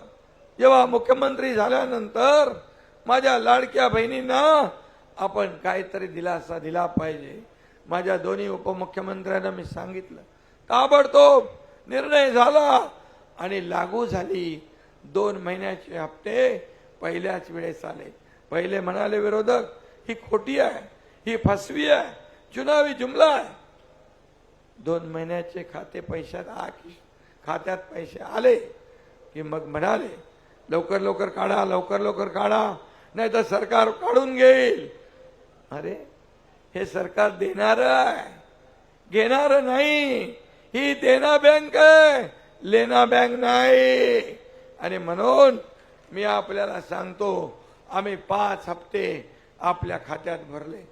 Speaker 8: जेव्हा मुख्यमंत्री झाल्यानंतर माझ्या लाडक्या बहिणींना आपण काहीतरी दिलासा दिला पाहिजे. माझ्या दोन्ही उपमुख्यमंत्र्यांना मी सांगितलं, ताबडतोब निर्णय झाला आणि लागू झाली. 2 महिन्याचे हप्ते पहिल्याच वेळेस आले. पहिले म्हणाले विरोधक ही खोटी आहे, ही फसवी आहे, चुनावी जुमला आहे. 2 महिन्याचे खाते खात्यात पैसे आले की मग म्हणाले लवकर लवकर काढा, लवकर लवकर काढा, नाही तर सरकार काढून घेईल. अरे हे सरकार देणार आहे, घेणार नाही. ही देना बँक आहे, लेना बँक नाही. आणि म्हणून मी आपल्याला सांगतो, आम्ही 5 हप्ते आपल्या खात्यात भरले.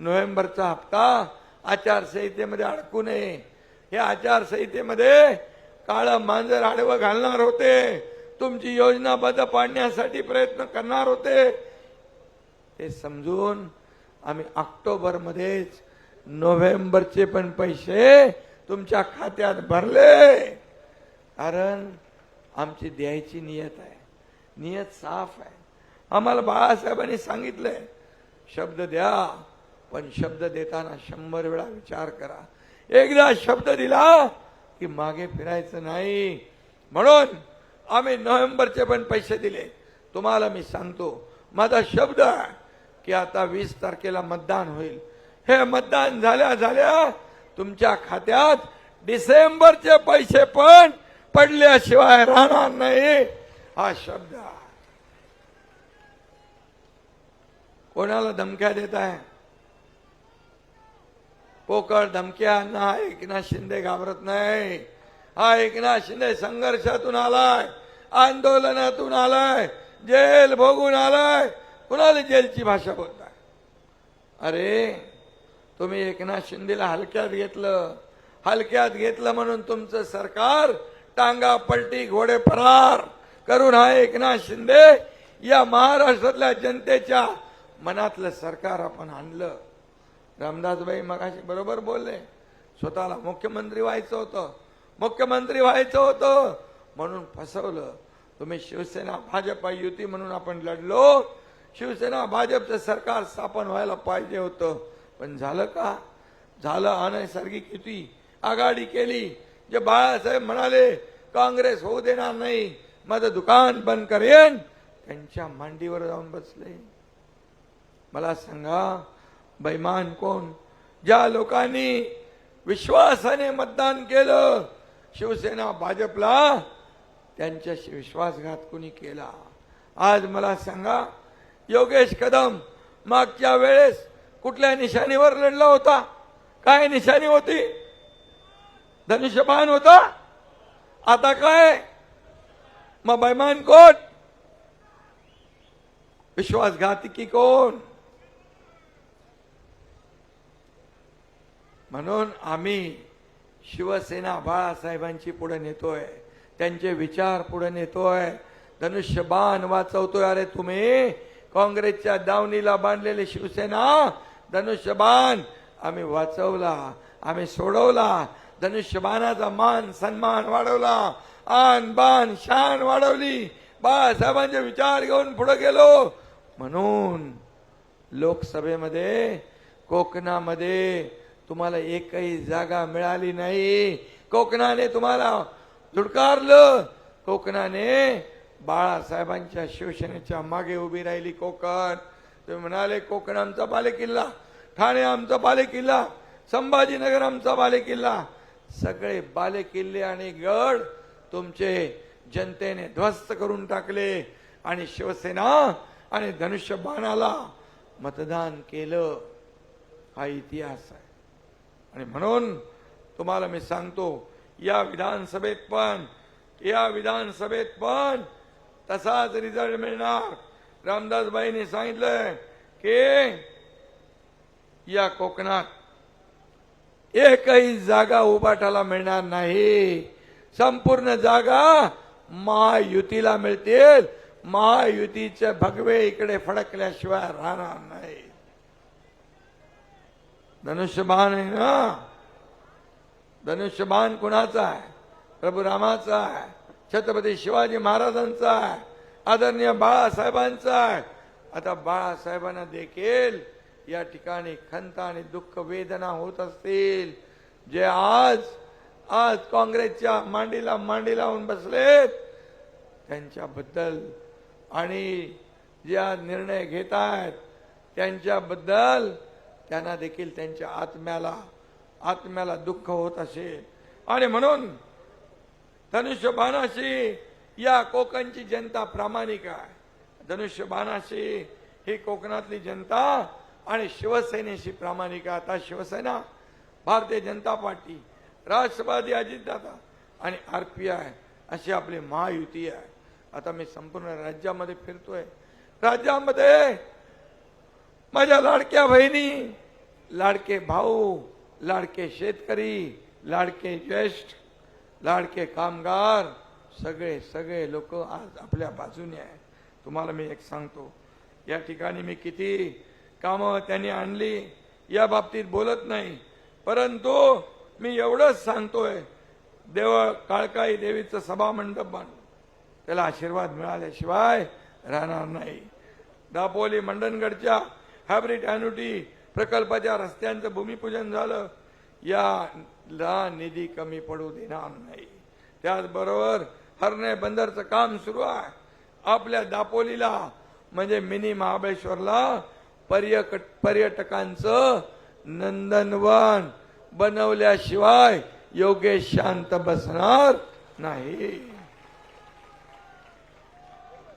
Speaker 8: नोव्हेंबरचा हप्ता आचारसंहितेमध्ये अडकू नये. या आचारसंहितेमध्ये काळं मांजर आडवं घालणार होते, तुमची योजना बंद पाडण्यासाठी प्रयत्न करणार होते. ते समजून आम्ही ऑक्टोबरमध्येच नोव्हेंबरचे पण पैसे तुमच्या खात्यात भरले. कारण आमची द्यायची नियत आहे, नियत साफ आहे. आम्हाला बाळासाहेबांनी सांगितलंय शब्द द्या, पण शब्द देताना 100 वेळा विचार करा. एकदा शब्द दिला की मागे फिरायचं नाही. म्हणून आम्ही नोव्हेंबरचे पण पैसे दिले. तुम्हाला मी सांगतो, माझा शब्द आहे की आता 20 तारखेला मतदान होईल. हे मतदान झाल्या झाल्या तुमच्या खात्यात डिसेंबरचे पैसे पण पडल्याशिवाय राहणार नाही. हा शब्द आहे. कोणाला धमक्या देत आहे? पोकळ धमक्यांना एकनाथ शिंदे घाबरत नाही. हा एकनाथ शिंदे संघर्षातून आलाय, आंदोलनातून आलाय, जेल भोगून आलाय. कुणाला जेलची भाषा बोलताय? अरे तुम्ही एकनाथ शिंदेला हलक्यात घेतलं म्हणून तुमचं सरकार टांगा पलटी घोडे फरार करून हा एकनाथ शिंदे या महाराष्ट्रातल्या जनतेच्या मनातलं सरकार आपण आणलं. रामदासबाई मगाशी बरोबर बोलले, स्वतःला मुख्यमंत्री व्हायचं होतं म्हणून फसवलं. तुम्ही शिवसेना भाजप युती म्हणून आपण लढलो. शिवसेना भाजपचं सरकार स्थापन व्हायला पाहिजे होतं, पण झालं का? झालं अनैसर्गिक युती, आघाडी केली. जे बाळासाहेब म्हणाले काँग्रेस होऊ देणार नाही, माझं दुकान बंद करेन, त्यांच्या मांडीवर जाऊन बसले. मला सांगा बैमान कोण? ज्या लोकांनी विश्वासाने मतदान केलं शिवसेना भाजपला, त्यांच्याशी विश्वासघात कुणी केला? आज मला सांगा, योगेश कदम मागच्या वेळेस कुठल्या निशाणीवर लढला होता? काय निशाणी होती? धनुष्यबाण होता. आता काय? मग बैमान कोण? विश्वासघातकी कोण? म्हणून आम्ही शिवसेना बाळासाहेबांची पुढे नेतोय, त्यांचे विचार पुढे नेतोय, धनुष्यबाण वाचवतोय. अरे तुम्ही काँग्रेसच्या दावणीला बांधलेले शिवसेना धनुष्यबाण आम्ही वाचवला, आम्ही सोडवला. धनुष्यबाणाचा मान सन्मान वाढवला, आन बान शान वाढवली. बाळासाहेबांचे विचार घेऊन पुढे गेलो. म्हणून लोकसभेमध्ये कोकणामध्ये तुम्हाला एकही जागा मिळाली नाही. कोकणाने तुम्हाला धुडकारलं. कोकणाने बाळासाहेबांच्या शिवसेनेच्या मागे उभी राहिली. कोकण, तुम्ही म्हणाले कोकण आमचा बालेकिल्ला, ठाणे आमचा बालेकिल्ला, संभाजीनगर आमचा बालेकिल्ला. सगळे बालेकिल्ले आणि गड तुमचे जनतेने ध्वस्त करून टाकले आणि शिवसेना आणि धनुष्यबाणाला मतदान केलं. हा इतिहास आहे. आणि म्हणून तुम्हाला मी सांगतो, या विधानसभेत पण तसाच रिझल्ट मिळणार. रामदासबाईंनी सांगितलंय की या कोकणात एकही जागा उभाटाला मिळणार नाही. संपूर्ण जागा महायुतीला मिळतील. महायुतीचे भगवे इकडे फडकल्याशिवाय राहणार नाही. धनुष्यबाण आहे ना, धनुष्यबाण कुणाचा आहे? प्रभू रामाचा आहे, छत्रपती शिवाजी महाराजांचा आहे, आदरणीय बाळासाहेबांचा आहे. आता बाळासाहेबांना देखील या ठिकाणी खंत आणि दुःख वेदना होत असतील. जे आज काँग्रेसच्या मांडीला मांडी लावून बसलेत त्यांच्याबद्दल आणि जे आज निर्णय घेत आहेत त्यांच्याबद्दल त्यांना देखील त्यांच्या आत्म्याला दुःख होत असेल. आणि म्हणून धनुष्यबाणाशी या कोकणची जनता प्रामाणिक आहे. धनुष्यबाणाशी ही कोकणातली जनता आणि शिवसेनेशी प्रामाणिक आहे. आता शिवसेना, भारतीय जनता पार्टी, राष्ट्रवादी अजितदादा आणि RPI अशी आपली महायुती आहे. आता मी संपूर्ण राज्यामध्ये फिरतोय. राज्यामध्ये माझ्या लाडक्या बहिणी, लाडके भाऊ, लाडके शेतकरी, लाडके ज्येष्ठ, लाडके कामगार, सगळे लोक आज आपल्या बाजूने आहेत. तुम्हाला मी एक सांगतो, या ठिकाणी मी किती कामं त्यांनी आणली या बाबतीत बोलत नाही, परंतु मी एवढंच सांगतोय, देवळ काळकाई देवीचं सभामंडप बांधून त्याला आशीर्वाद मिळाल्याशिवाय राहणार नाही. दापोली मंडणगडच्या हायब्रिड एन्युटी प्रकल्पाच्या रस्त्यांचं भूमिपूजन झालं. याला निधी कमी पडू देणार नाही. त्याचबरोबर हरणे बंदरचं काम सुरू आहे. आपल्या दापोलीला म्हणजे मिनी महाबळेश्वरला पर्यटकांचं नंदनवन बनवल्याशिवाय योगेश शांत बसणार नाही.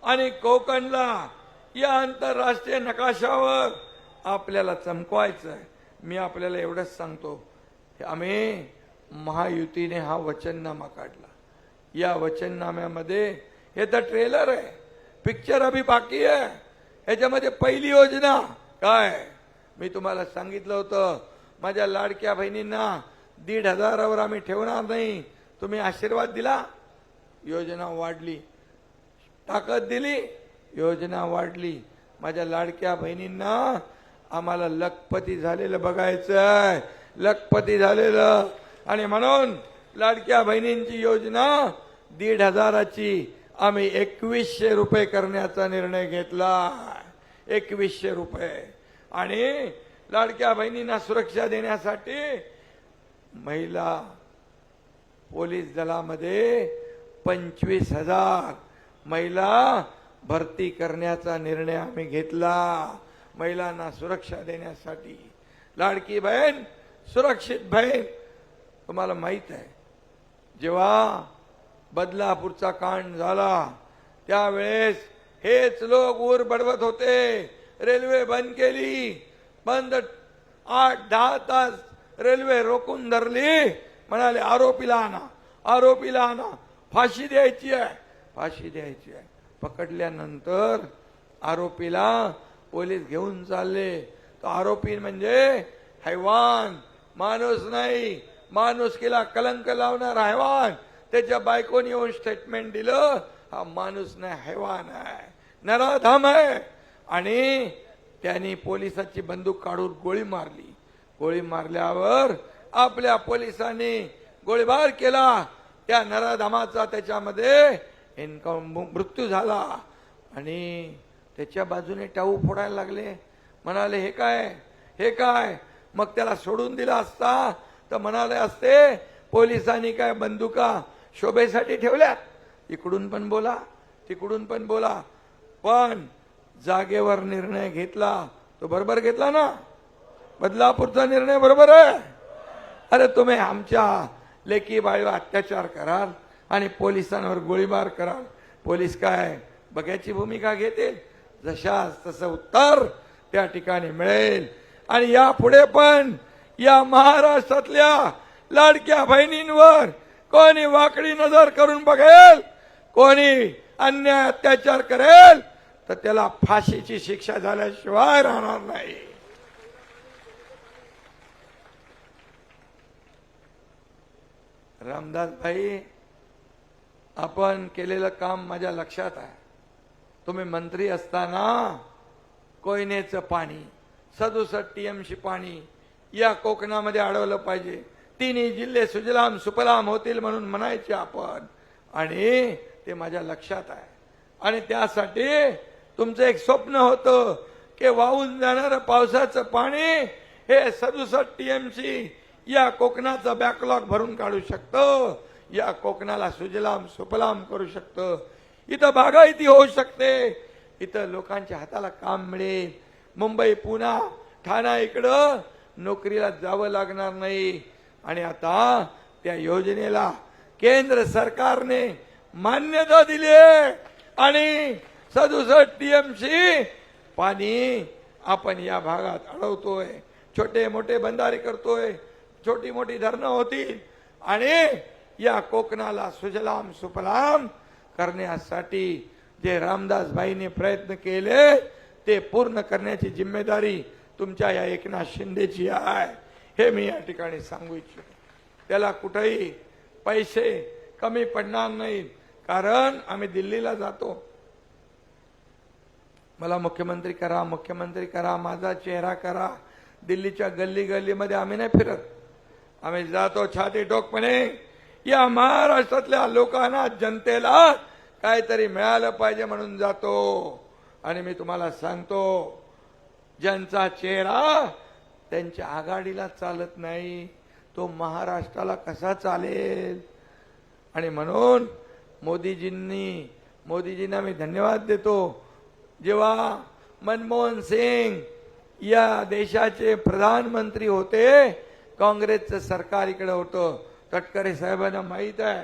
Speaker 8: आणि कोकणला या आंतरराष्ट्रीय नकाशावर आपल्याला चमकवायचं आहे. मी आपल्याला एवढंच सांगतो, आम्ही महायुतीने हा वचननामा काढला. या वचननाम्यामध्ये हे तर ट्रेलर आहे, पिक्चर अभी बाकी आहे. याच्यामध्ये पहिली योजना काय, मी तुम्हाला सांगितलं होतं, माझ्या लाडक्या बहिणींना 1,500 आम्ही ठेवणार नाही. तुम्ही आशीर्वाद दिला, योजना वाढली. ताकद दिली, योजना वाढली. माझ्या लाडक्या बहिणींना आम्हाला लखपती झालेलं बघायचं आहे, लखपती झालेलं. आणि म्हणून लाडक्या बहिणींची योजना 1,500ची आम्ही 2,100 रुपये करण्याचा निर्णय घेतला. 2,100 रुपये. आणि लाडक्या बहिणींना सुरक्षा देण्यासाठी महिला पोलीस दलामध्ये 25,000 महिला भरती करण्याचा निर्णय आम्ही घेतला. महिलांना सुरक्षा देण्यासाठी. लाडकी बहीण, सुरक्षित बहीण. तुम्हाला माहित आहे, जेव्हा बदलापूरचा कांड झाला त्यावेळेस हेच लोक ऊर बडवत होते, रेल्वे बंद केली. बंद 8-10 तास रेल्वे रोखून धरली. म्हणाले आरोपीला आणा, आरोपीला आणा, फाशी द्यायची आहे, फाशी द्यायची आहे. पकडल्यानंतर आरोपीला पोलीस घेऊन चालले. तो आरोपी म्हणजे हैवान, माणूस नाही, माणुसकीला कलंक लावणार हैवान. त्याच्या बायकोने येऊन स्टेटमेंट दिलं, हा माणूस नाही, हैवान आहे, नराधम आहे. आणि त्यांनी पोलिसाची बंदूक काढून गोळी मारली. गोळी मारल्यावर आपल्या पोलिसांनी गोळीबार केला. त्या नराधमाचा त्याच्यामध्ये मृत्यू झाला. आणि त्याच्या बाजूने टाऊ फोडायला लागले. म्हणाले हे काय, हे काय. मग त्याला सोडून दिला असता तर म्हणाले असते पोलिसांनी काय बंदुका शोभेसाठी ठेवल्या. इकडून पण बोला, तिकडून पण बोला, पण जागेवर निर्णय घेतला तो बरोबर घेतला ना. बदलापूरचा निर्णय बरोबर आहे. अरे तुम्ही आमच्या लेकी बाळीवर अत्याचार कराल आणि पोलिसांवर गोळीबार कराल. पोलीस काय बघ्याची भूमिका घेतील. जशास तसं उत्तर त्या ठिकाणी मिळेल. आणि यापुढे पण या महाराष्ट्रातल्या लाडक्या बहिणींवर कोणी वाकडी नजर करून बघेल, कोणी अन्याय अत्याचार करेल तर त्याला फाशीची शिक्षा झाल्याशिवाय राहणार नाही. रामदास भाई, आपण केलेलं काम माझ्या लक्षात आहे. तुम्ही मंत्री असताना कोयनेचं पाणी 67 TMC पाणी या कोकणामध्ये अडवलं पाहिजे. तिन्ही जिल्हे सुजलाम सुफलाम होतील म्हणून म्हणायचे आपण. आणि ते माझ्या लक्षात आहे. आणि त्यासाठी तुमचं एक स्वप्न होतं की वाहून जाणारं पावसाचं पाणी हे 67 TMC या कोकणाचा बॅकलॉग भरून काढू शकतं. या कोकणाला सुजलाम सुफलाम करू शकतं. इथं बागायती होऊ शकते. इथं लोकांच्या हाताला काम मिळेल. मुंबई पुणे ठाणा इकडं नोकरीला जावं लागणार नाही. आणि आता त्या योजनेला केंद्र सरकारने मान्यता दिली आहे आणि 67 टीएमसी पाणी आपण या भागात अडवतोय. छोटे मोठे बंधारे करतोय, छोटी मोठी धरणं होतील आणि या कोकणाला सुजलाम सुफलाम करण्यासाठी जे रामदास भाईने प्रयत्न केले ते पूर्ण करण्याची जिम्मेदारी तुमच्या या एकनाथ शिंदेची आहे, हे मी या ठिकाणी सांगू इच्छितो. त्याला कुठेही पैसे कमी पडणार नाहीत, कारण आम्ही दिल्लीला जातो. मला मुख्यमंत्री करा, मुख्यमंत्री करा, माझा चेहरा करा. दिल्लीच्या गल्ली गल्लीमध्ये आम्ही नाही फिरत. आम्ही जातो छाती टोकपणे या महाराष्ट्रातल्या लोकांना, जनतेला काहीतरी मिळालं पाहिजे म्हणून जातो. आणि मी तुम्हाला सांगतो, ज्यांचा चेहरा त्यांच्या आघाडीला चालत नाही तो महाराष्ट्राला कसा चालेल. आणि म्हणून मोदीजींना मी धन्यवाद देतो. जेव्हा मनमोहन सिंग या देशाचे प्रधानमंत्री होते, काँग्रेसचं सरकार इकडे होतं. तटकरे साहेबांना माहित आहे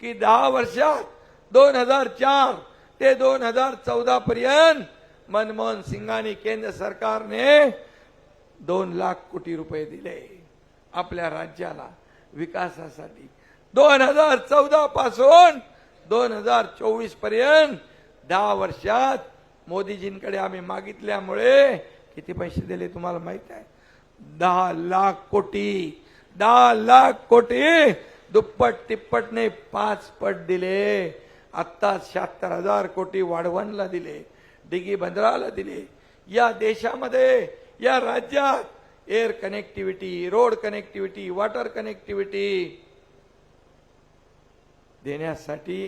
Speaker 8: की 10 वर्षात 2004 ते 2014 पर्यंत मनमोहन सिंगांनी केंद्र सरकारने 2 लाख कोटी रुपये दिले आपल्या राज्याला विकासासाठी. 2014 पासून 2024 पर्यंत 10 वर्षात मोदीजींकडे आम्ही मागितल्यामुळे किती पैसे दिले तुम्हाला माहित आहे? 10 लाख कोटी. 10 लाख कोटी दुप्पट तिप्पटने 5 पट दिले. आत्ता 76,000 कोटी वाढवणला दिले, डिगी बंदराला दिले. या देशामध्ये, या राज्यात air connectivity, road connectivity, water connectivity देण्यासाठी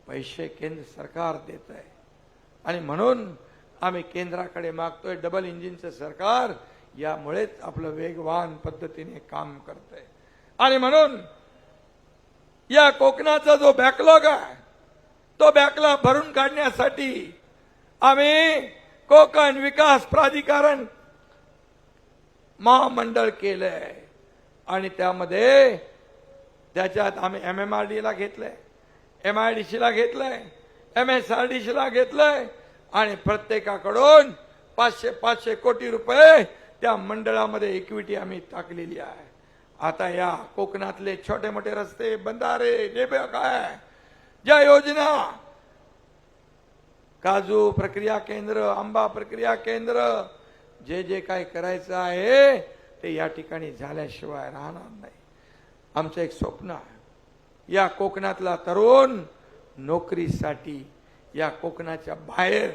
Speaker 8: पैसे केंद्र सरकार देत आहे. आणि म्हणून आम्ही केंद्राकडे मागतोय डबल इंजिनचं सरकार. यामुळेच आपलं वेगवान पद्धतीने काम करतंय. आणि म्हणून या कोकणाचा जो बॅकलॉग आहे तो बॅकलॉग भरून काढण्यासाठी आम्ही कोकण विकास प्राधिकरण महामंडळ केलंय. आणि त्याच्यात आम्ही MMRD ला घेतलंय, MIDC ला घेतलंय, MSRDC ला घेतलंय आणि प्रत्येकाकडून 500 कोटी रुपये त्या मंडळामध्ये इक्विटी आम्ही टाकलेली आहे. आता या कोकणातले छोटे मोठे रस्ते, बंधारे, जे काय ज्या योजना, काजू प्रक्रिया केंद्र, आंबा प्रक्रिया केंद्र, जे काय करायचं आहे ते या ठिकाणी झाल्याशिवाय राहणार नाही. आमचं एक स्वप्न आहे, या कोकणातला तरुण नोकरीसाठी या कोकणाच्या बाहेर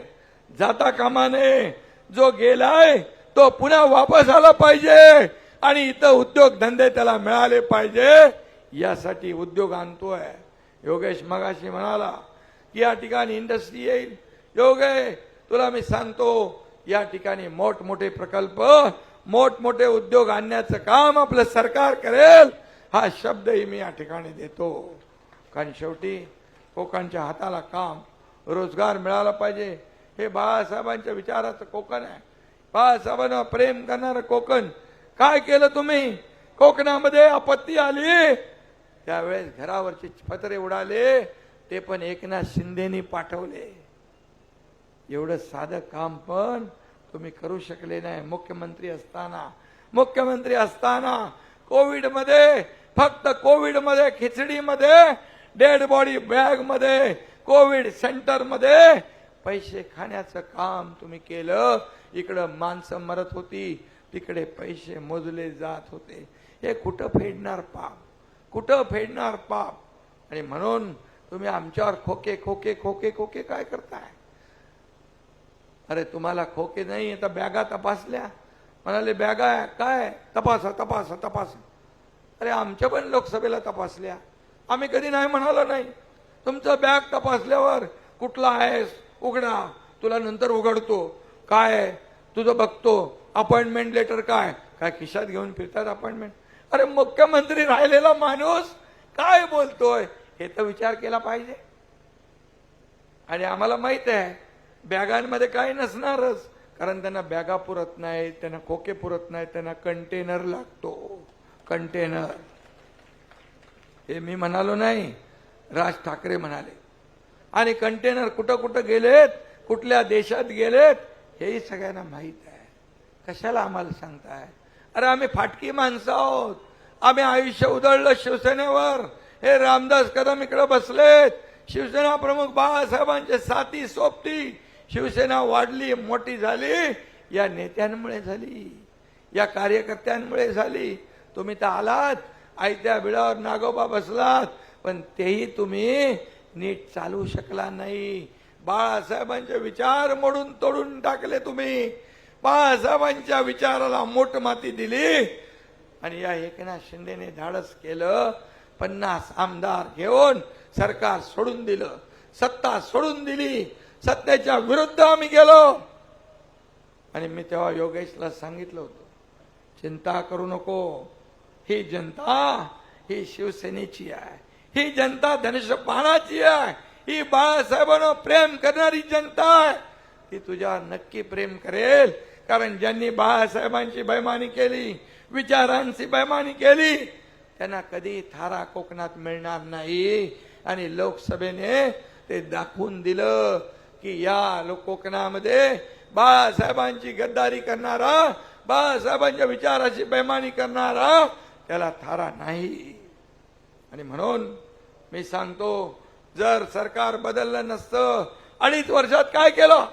Speaker 8: जाता कामा नये. जो गेलाय तो पुन्हा वापस आला पाहिजे आणि इथं उद्योग धंदे त्याला मिळाले पाहिजे. यासाठी उद्योग आणतोय. योगेश मगाशी म्हणाला की या ठिकाणी इंडस्ट्री येईल. योगेश, तुला मी सांगतो, या ठिकाणी मोठमोठे प्रकल्प, मोठमोठे उद्योग आणण्याचं काम आपलं सरकार करेल, हा शब्दही मी या ठिकाणी देतो. कारण शेवटी कोकणच्या हाताला काम, रोजगार मिळाला पाहिजे. हे बाळासाहेबांच्या विचाराचं कोकण आहे. बाळासाहेबांना प्रेम करणारं कोकण. काय केलं तुम्ही? कोकणामध्ये आपत्ती आली त्यावेळेस घरावरचे पत्रे उडाले, ते पण एकनाथ शिंदेनी पाठवले. एवढं साधं काम पण तुम्ही करू शकले नाही. मुख्यमंत्री असताना कोविडमध्ये, फक्त कोविडमध्ये, खिचडीमध्ये, डेड बॉडी बॅग मध्ये, कोविड सेंटर मध्ये पैसे खाण्याचं काम तुम्ही केलं. इकडं माणसं मरत होती, तिकडे पैसे मोजले जात होते. हे कुठं फेडणार पाप? कुठं फेडणार पाप? आणि म्हणून तुम्ही आमच्यावर खोके खोके खोके खोके काय करताय? अरे तुम्हाला खोके नाही, आता बॅगा तपासल्या, म्हणाले बॅगा काय तपासा तपासा तपासा. अरे आमच्या पण लोकसभेला तपासल्या, आम्ही कधी नाही म्हणालो नाही. तुमचं बॅग तपासल्यावर कुठला आहेस उघडा, तुला नंतर उघडतो. काय तुझं बघतो, अपॉइंटमेंट लेटर काय काय खिशात घेऊन फिरतात अपॉइंटमेंट. अरे मुख्यमंत्री राहिलेला माणूस काय बोलतोय हे तर विचार केला पाहिजे. आणि आम्हाला माहित आहे बॅगांमध्ये काय नसणारच, कारण त्यांना बॅगा पुरत नाही, त्यांना खोके पुरत नाही, त्यांना कंटेनर लागतो. कंटेनर हे मी म्हणालो नाही, राज ठाकरे म्हणाले. आणि कंटेनर कुठं कुठं गेलेत, कुठल्या देशात गेलेत हेही सगळ्यांना माहीत आहे. कशाला आम्हाला सांगताय? अरे आम्ही फाटकी माणसं आहोत. आम्ही आयुष्य उधळलं शिवसेनेवर. हे रामदास कदम इकडे बसलेत, शिवसेना प्रमुख बाळासाहेबांचे साथी सोबती. शिवसेना वाढली, मोठी झाली या नेत्यांमुळे झाली, या कार्यकर्त्यांमुळे झाली. तुम्ही तर आलात, आयत्या बिळावर नागोबा बसलात, पण तेही तुम्ही नीट चालवू शकला नाही. बाळासाहेबांचे विचार मोडून तोडून टाकले तुम्ही. बाळासाहेबांच्या विचाराला मोठ माती दिली. आणि या एकनाथ शिंदेने धाडस केलं, 50 आमदार घेऊन सरकार सोडून दिलं, सत्ता सोडून दिली. सत्तेच्या विरुद्ध आम्ही गेलो. आणि मी तेव्हा योगेशला सांगितलं होतं, चिंता करू नको, ही जनता ही शिवसेनेची आहे, ही जनता धनुष्यबाणाची आहे, ही बाळासाहेबांवर प्रेम करणारी जनता आहे. ती तुझ्यावर नक्की प्रेम करेल. कारण ज्यांनी बाळासाहेबांची बैमानी केली, विचारांची बैमानी केली, त्यांना कधी थारा कोकणात मिळणार नाही. आणि लोकसभेने ते दाखवून दिलं की या कोकणामध्ये बाळासाहेबांची गद्दारी करणारा, बाळासाहेबांच्या विचाराची बैमानी करणारा त्याला थारा नाही. आणि म्हणून मी सांगतो, जर सरकार बदललं नसतं, 2.5 वर्षात काय केलं?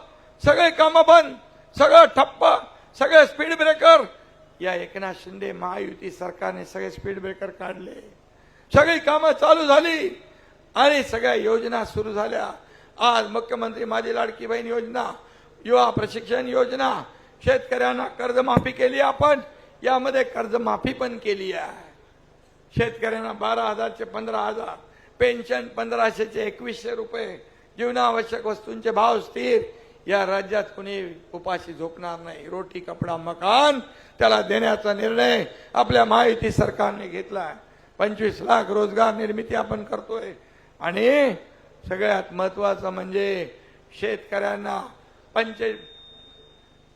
Speaker 8: सगळे कामं बंद, सगळं ठप्प, सगळे स्पीड ब्रेकर. या एकनाथ शिंदे महायुती सरकारने सगळे स्पीड ब्रेकर काढले, सगळी कामं चालू झाली आणि सगळ्या योजना सुरू झाल्या. आज मुख्यमंत्री माझी लाडकी बहीण योजना, युवा प्रशिक्षण योजना, शेतकऱ्यांना कर्जमाफी केली. आपण यामध्ये कर्जमाफी पण केली आहे. शेतकऱ्यांना 12,000चे 15,000, पेन्शन 1500चे 2100 रुपये, जीवनावश्यक वस्तूंचे भाव स्थिर. या राज्यात कुणी उपाशी झोपणार नाही. रोटी कपडा मकान त्याला देण्याचा निर्णय आपल्या महायुती सरकारने घेतला. 25 लाख रोजगार निर्मिती आपण करतोय. आणि सगळ्यात महत्वाचं म्हणजे शेतकऱ्यांना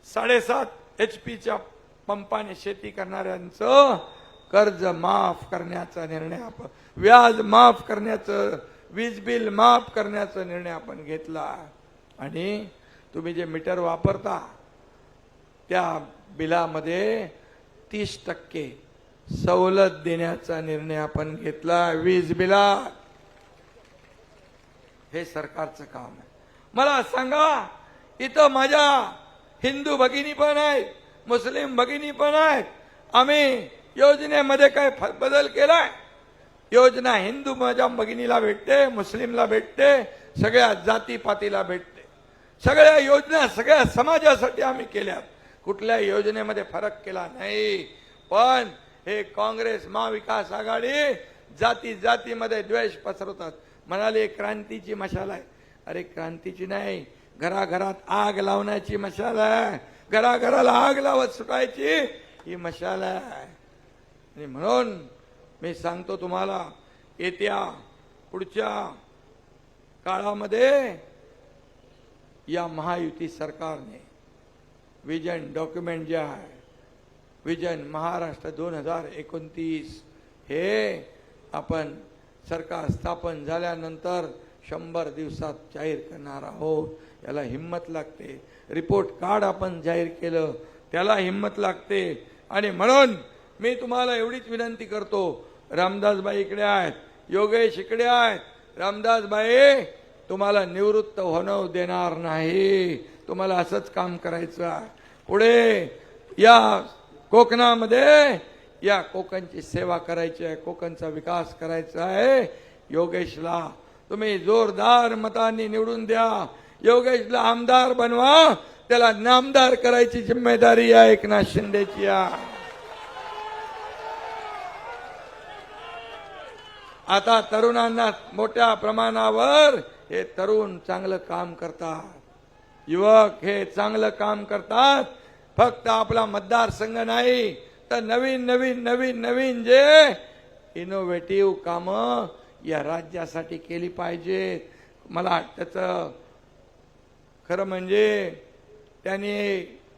Speaker 8: 7.5 HP पंपाने शेती करणाऱ्यांचं कर्ज माफ करण्याचा निर्णय आपण, व्याज माफ करण्याचं, वीज बिल माफ करण्याचा निर्णय आपण घेतला. आणि तुम्ही जे मीटर वापरता त्या बिलामध्ये 30% सवलत देण्याचा निर्णय आपण घेतला वीज बिलात. हे सरकारचं काम आहे. मला सांगा, इथं माझ्या हिंदू भगिनी पण आहेत, मुस्लिम भगिनी पण आहेत. आम्ही योजनेमध्ये काय बदल केलाय? योजना हिंदू माझ्या भगिनीला भेटते, मुस्लिमला भेटते, सगळ्या जातीपातीला भेटते. सगळ्या योजना सगळ्या समाजासाठी आम्ही केल्या. कुठल्या योजनेमध्ये फरक केला नाही. पण हे काँग्रेस महाविकास आघाडी जाती जातीमध्ये द्वेष पसरवतात. म्हणाले क्रांतीची मशाल आहे. अरे क्रांतीची नाही, घराघरात आग लावण्याची मशाल आहे. घराघराला आग लावत सुटायची ही मशाल आहे. आणि म्हणून मी सांगतो तुम्हाला, येत्या पुढच्या काळामध्ये या महायुती सरकारने विजन डॉक्युमेंट जे आहे, विजन महाराष्ट्र 2029, हे आपण सरकार स्थापन झाल्यानंतर 100 दिवसात जाहीर करणार आहोत. याला हिम्मत लागते. रिपोर्ट कार्ड आपण जाहीर केलं, त्याला हिम्मत लागते. आणि म्हणून मी तुम्हाला एवढीच विनंती करतो, रामदासबाई इकडे आहेत, योगेश इकडे आहेत. रामदासबाई तुम्हाला निवृत्त होणं देणार नाही. तुम्हाला असंच काम करायचं आहे. पुढे या कोकणामध्ये या कोकणची सेवा करायची आहे, कोकणचा विकास करायचा आहे. योगेशला तुम्ही जोरदार मतांनी निवडून द्या. योगेशला आमदार बनवा. त्याला नामदार करायची जिम्मेदारी आहे एकनाथ शिंदेची आहे. आता तरुणांना मोठ्या प्रमाणावर हे तरुण चांगलं काम करतात, युवक हे चांगलं काम करतात. फक्त आपला मतदारसंघ नाही तर नवीन नवीन नवीन नवीन जे इनोव्हेटिव्ह कामं या राज्यासाठी केली पाहिजेत. मला त्याचं खरं म्हणजे त्याने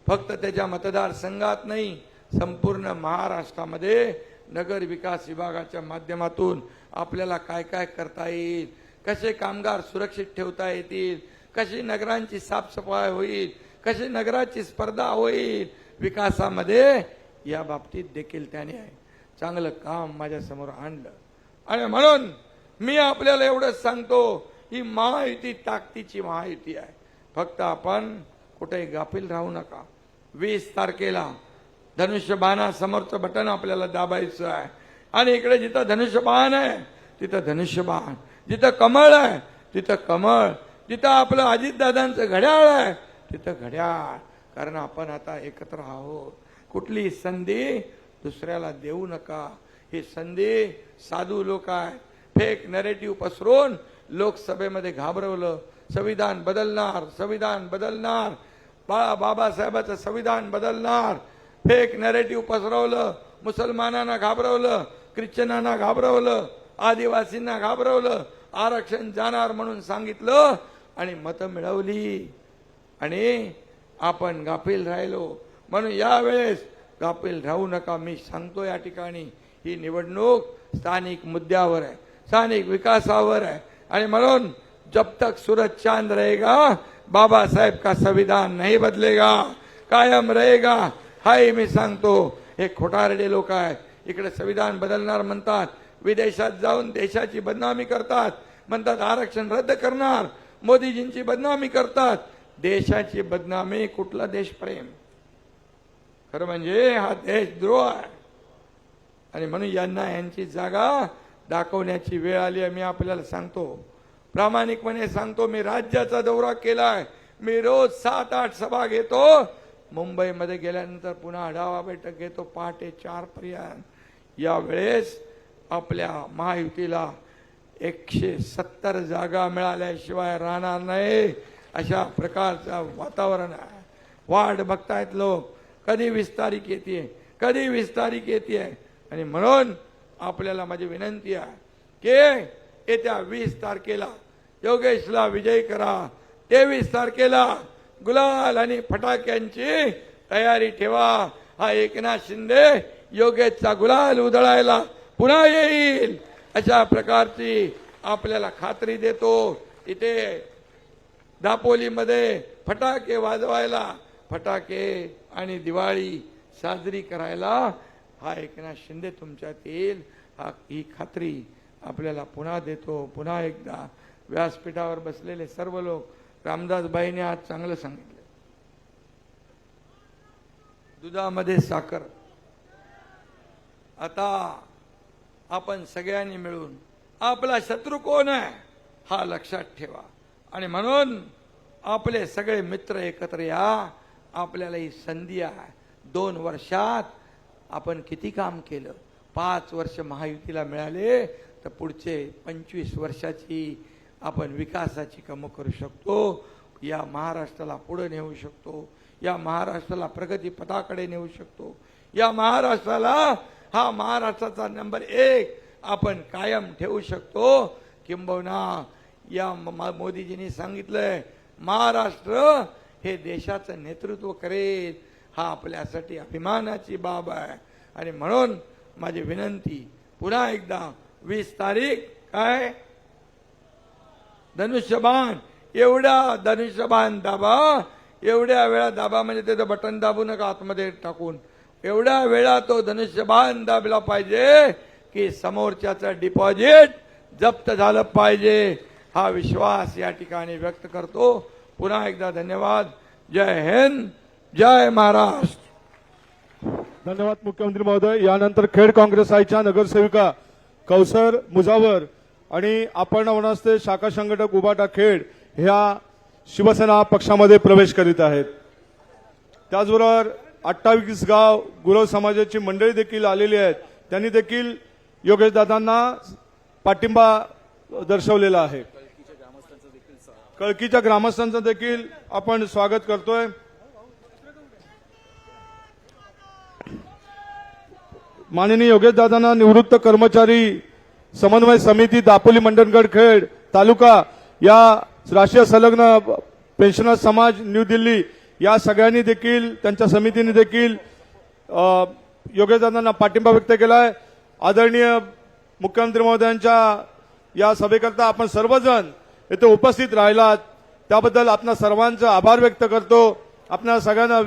Speaker 8: फक्त त्याच्या मतदारसंघात नाही, संपूर्ण महाराष्ट्रामध्ये नगर विकास विभागाच्या माध्यमातून आपल्याला काय काय करता येईल, कसे कामगार सुरक्षित ठेवता येतील, कशी नगरांची साफसफाई होईल, कशी नगराची स्पर्धा होईल विकासामध्ये, या बाबतीत देखील त्याने चांगलं काम माझ्या समोर आणलं. आणि म्हणून मी आपल्याला एवढंच सांगतो, ही महायुती ताकदीची महायुती आहे. फक्त आपण कुठेही गाफील राहू नका. 20 तारखेला धनुष्यबाणासमोरचं बटन आपल्याला दाबायचं आहे. आणि इकडे जिथं धनुष्यबाण आहे तिथं धनुष्यबाण, जिथं कमळ आहे तिथं कमळ, जिथं आपलं अजितदादांचं घड्याळ आहे तिथं घड्याळ. कारण आपण आता एकत्र आहोत. कुठली संधी दुसऱ्याला देऊ नका. ही संधी साधू लोक आहेत, फेक नरेटिव्ह पसरून लोकसभेमध्ये घाबरवलं. संविधान बदलणार, संविधान बदलणार, बाबासाहेबांचं संविधान बदलणार, फेक नरेटिव्ह पसरवलं. मुसलमानांना घाबरवलं, ख्रिश्चनांना घाबरवलं, आदिवासींना घाबरवलं, आरक्षण जाणार म्हणून सांगितलं आणि मतं मिळवली. आणि आपण गाफील राहिलो. म्हणून यावेळेस गाफील राहू नका. मी सांगतो या ठिकाणी, ही निवडणूक स्थानिक मुद्द्यावर आहे, स्थानिक विकासावर आहे. आणि म्हणून जब तक सूरज चांद रहेगा, बाबा साहेब का संविधान नहीं बदलेगा, कायम रहेगा. हाय मी सांगतो. हे खोटारडे लोक आहेत, इकडे संविधान बदलणार म्हणतात, विदेशात जाऊन देशाची बदनामी करतात, म्हणतात आरक्षण रद्द करणार, मोदीजींची बदनामी करतात. देशाची बदनामी, कुठला देशप्रेम? खरं म्हणजे हा देशद्रोह आहे. आणि म्हणून यांची जागा दाखवण्याची वेळ आली आहे. मी आपल्याला सांगतो, प्रामाणिकपणे सांगतो, मी राज्याचा दौरा केलाय. मी रोज 7-8 सभा घेतो. मुंबईमध्ये गेल्यानंतर पुन्हा आढावा बैठक घेतो पहाटे 4 पर्यंत. यावेळेस आपल्या महायुतीला 170 जागा मिळाल्याशिवाय राहणार नाही, अशा प्रकारचं वातावरण आहे. वाढ बघतायत लोक, कधी 20 तारीख येते, कधी 20 तारीख येते. आणि म्हणून आपल्याला माझी विनंती आहे की येत्या 20 तारखेला योगेशला विजयी करा. 23 तारखेला गुलाल आणि फटाक्यांची तयारी ठेवा. हा एकनाथ शिंदे योगेशचा गुलाल उधळायला पुन्हा येईल, अशा प्रकारची आपल्याला खात्री देतो. इथे दापोलीमध्ये फटाके वाजवायला, फटाके आणि दिवाळी साजरी करायला हा एकनाथ शिंदे तुमच्यात येईल, ही खात्री आपल्याला पुन्हा देतो. पुन्हा एकदा व्यासपीठावर बसलेले सर्व लोक, रामदासबाईंनी आज चांगलं सांगितलं, दुधामध्ये साखर. आता आपण सगळ्यांनी मिळून आपला शत्रू कोण आहे हा लक्षात ठेवा. आणि म्हणून आपले सगळे मित्र एकत्र या. आपल्याला ही संधी आहे. 2 वर्षात आपण किती काम केलं. 5 वर्ष महायुतीला मिळाले तर पुढचे 25 वर्षाची आपण विकासाची कामं करू शकतो. या महाराष्ट्राला पुढे नेऊ शकतो. या महाराष्ट्राला प्रगती पथाकडे नेऊ शकतो. या महाराष्ट्राला, हा महाराष्ट्राचा नंबर 1 आपण कायम ठेवू शकतो. किंबहुना या मोदीजींनी सांगितलंय, महाराष्ट्र हे देशाचं नेतृत्व करेल. हा आपल्यासाठी अभिमानाची बाब आहे. आणि म्हणून माझी विनंती पुन्हा एकदा, 20 तारीख काय धनुष्यबाण, एवढा धनुष्यबाण दाबा, एवढ्या वेळा दाबा, म्हणजे त्याचं बटन दाबू नका आतमध्ये टाकून, एवढ्या वेळा तो धनुष्यबाण दाबला पाहिजे की समोरच्याचं डिपॉझिट जप्त झालं पाहिजे. हा विश्वास या ठिकाणी व्यक्त करतो. पुन्हा एकदा धन्यवाद. जय हिंद, जय महाराष्ट्र.
Speaker 1: धन्यवाद मुख्यमंत्री महोदय. यानंतर खेड काँग्रेस आयच्या नगरसेविका कौसर मुजावर आणि आपण वनस्ते शाखा संघटक उबाटा खेड ह्या शिवसेना पक्षामध्ये प्रवेश करीत आहेत. त्याचबरोबर 28 गाव गुरव समाजाची मंडळी देखील आलेली आहेत. त्यांनी देखील योगेश दादांना पाठिंबा दर्शवलेला आहे. कळकीच्या ग्रामस्थांचं देखील आपण स्वागत करतोय. माननीय योगेश दादांना निवृत्त कर्मचारी समन्वय समिती दापोली मंडणगड खेड तालुका या राष्ट्रीय संलग्न पेन्शनर समाज न्यू दिल्ली या सगळ्यांनी देखील त्यांच्या समितीने देखील योगेशदादांना पाठिंबा व्यक्त केलाय. आदरणीय मुख्यमंत्री महोदयांच्या या सभेकरता आपण सर्वजण येथे उपस्थित राहिलात त्याबद्दल आपणा सर्वांचा आभार व्यक्त करतो. आपणा सगळ्यांना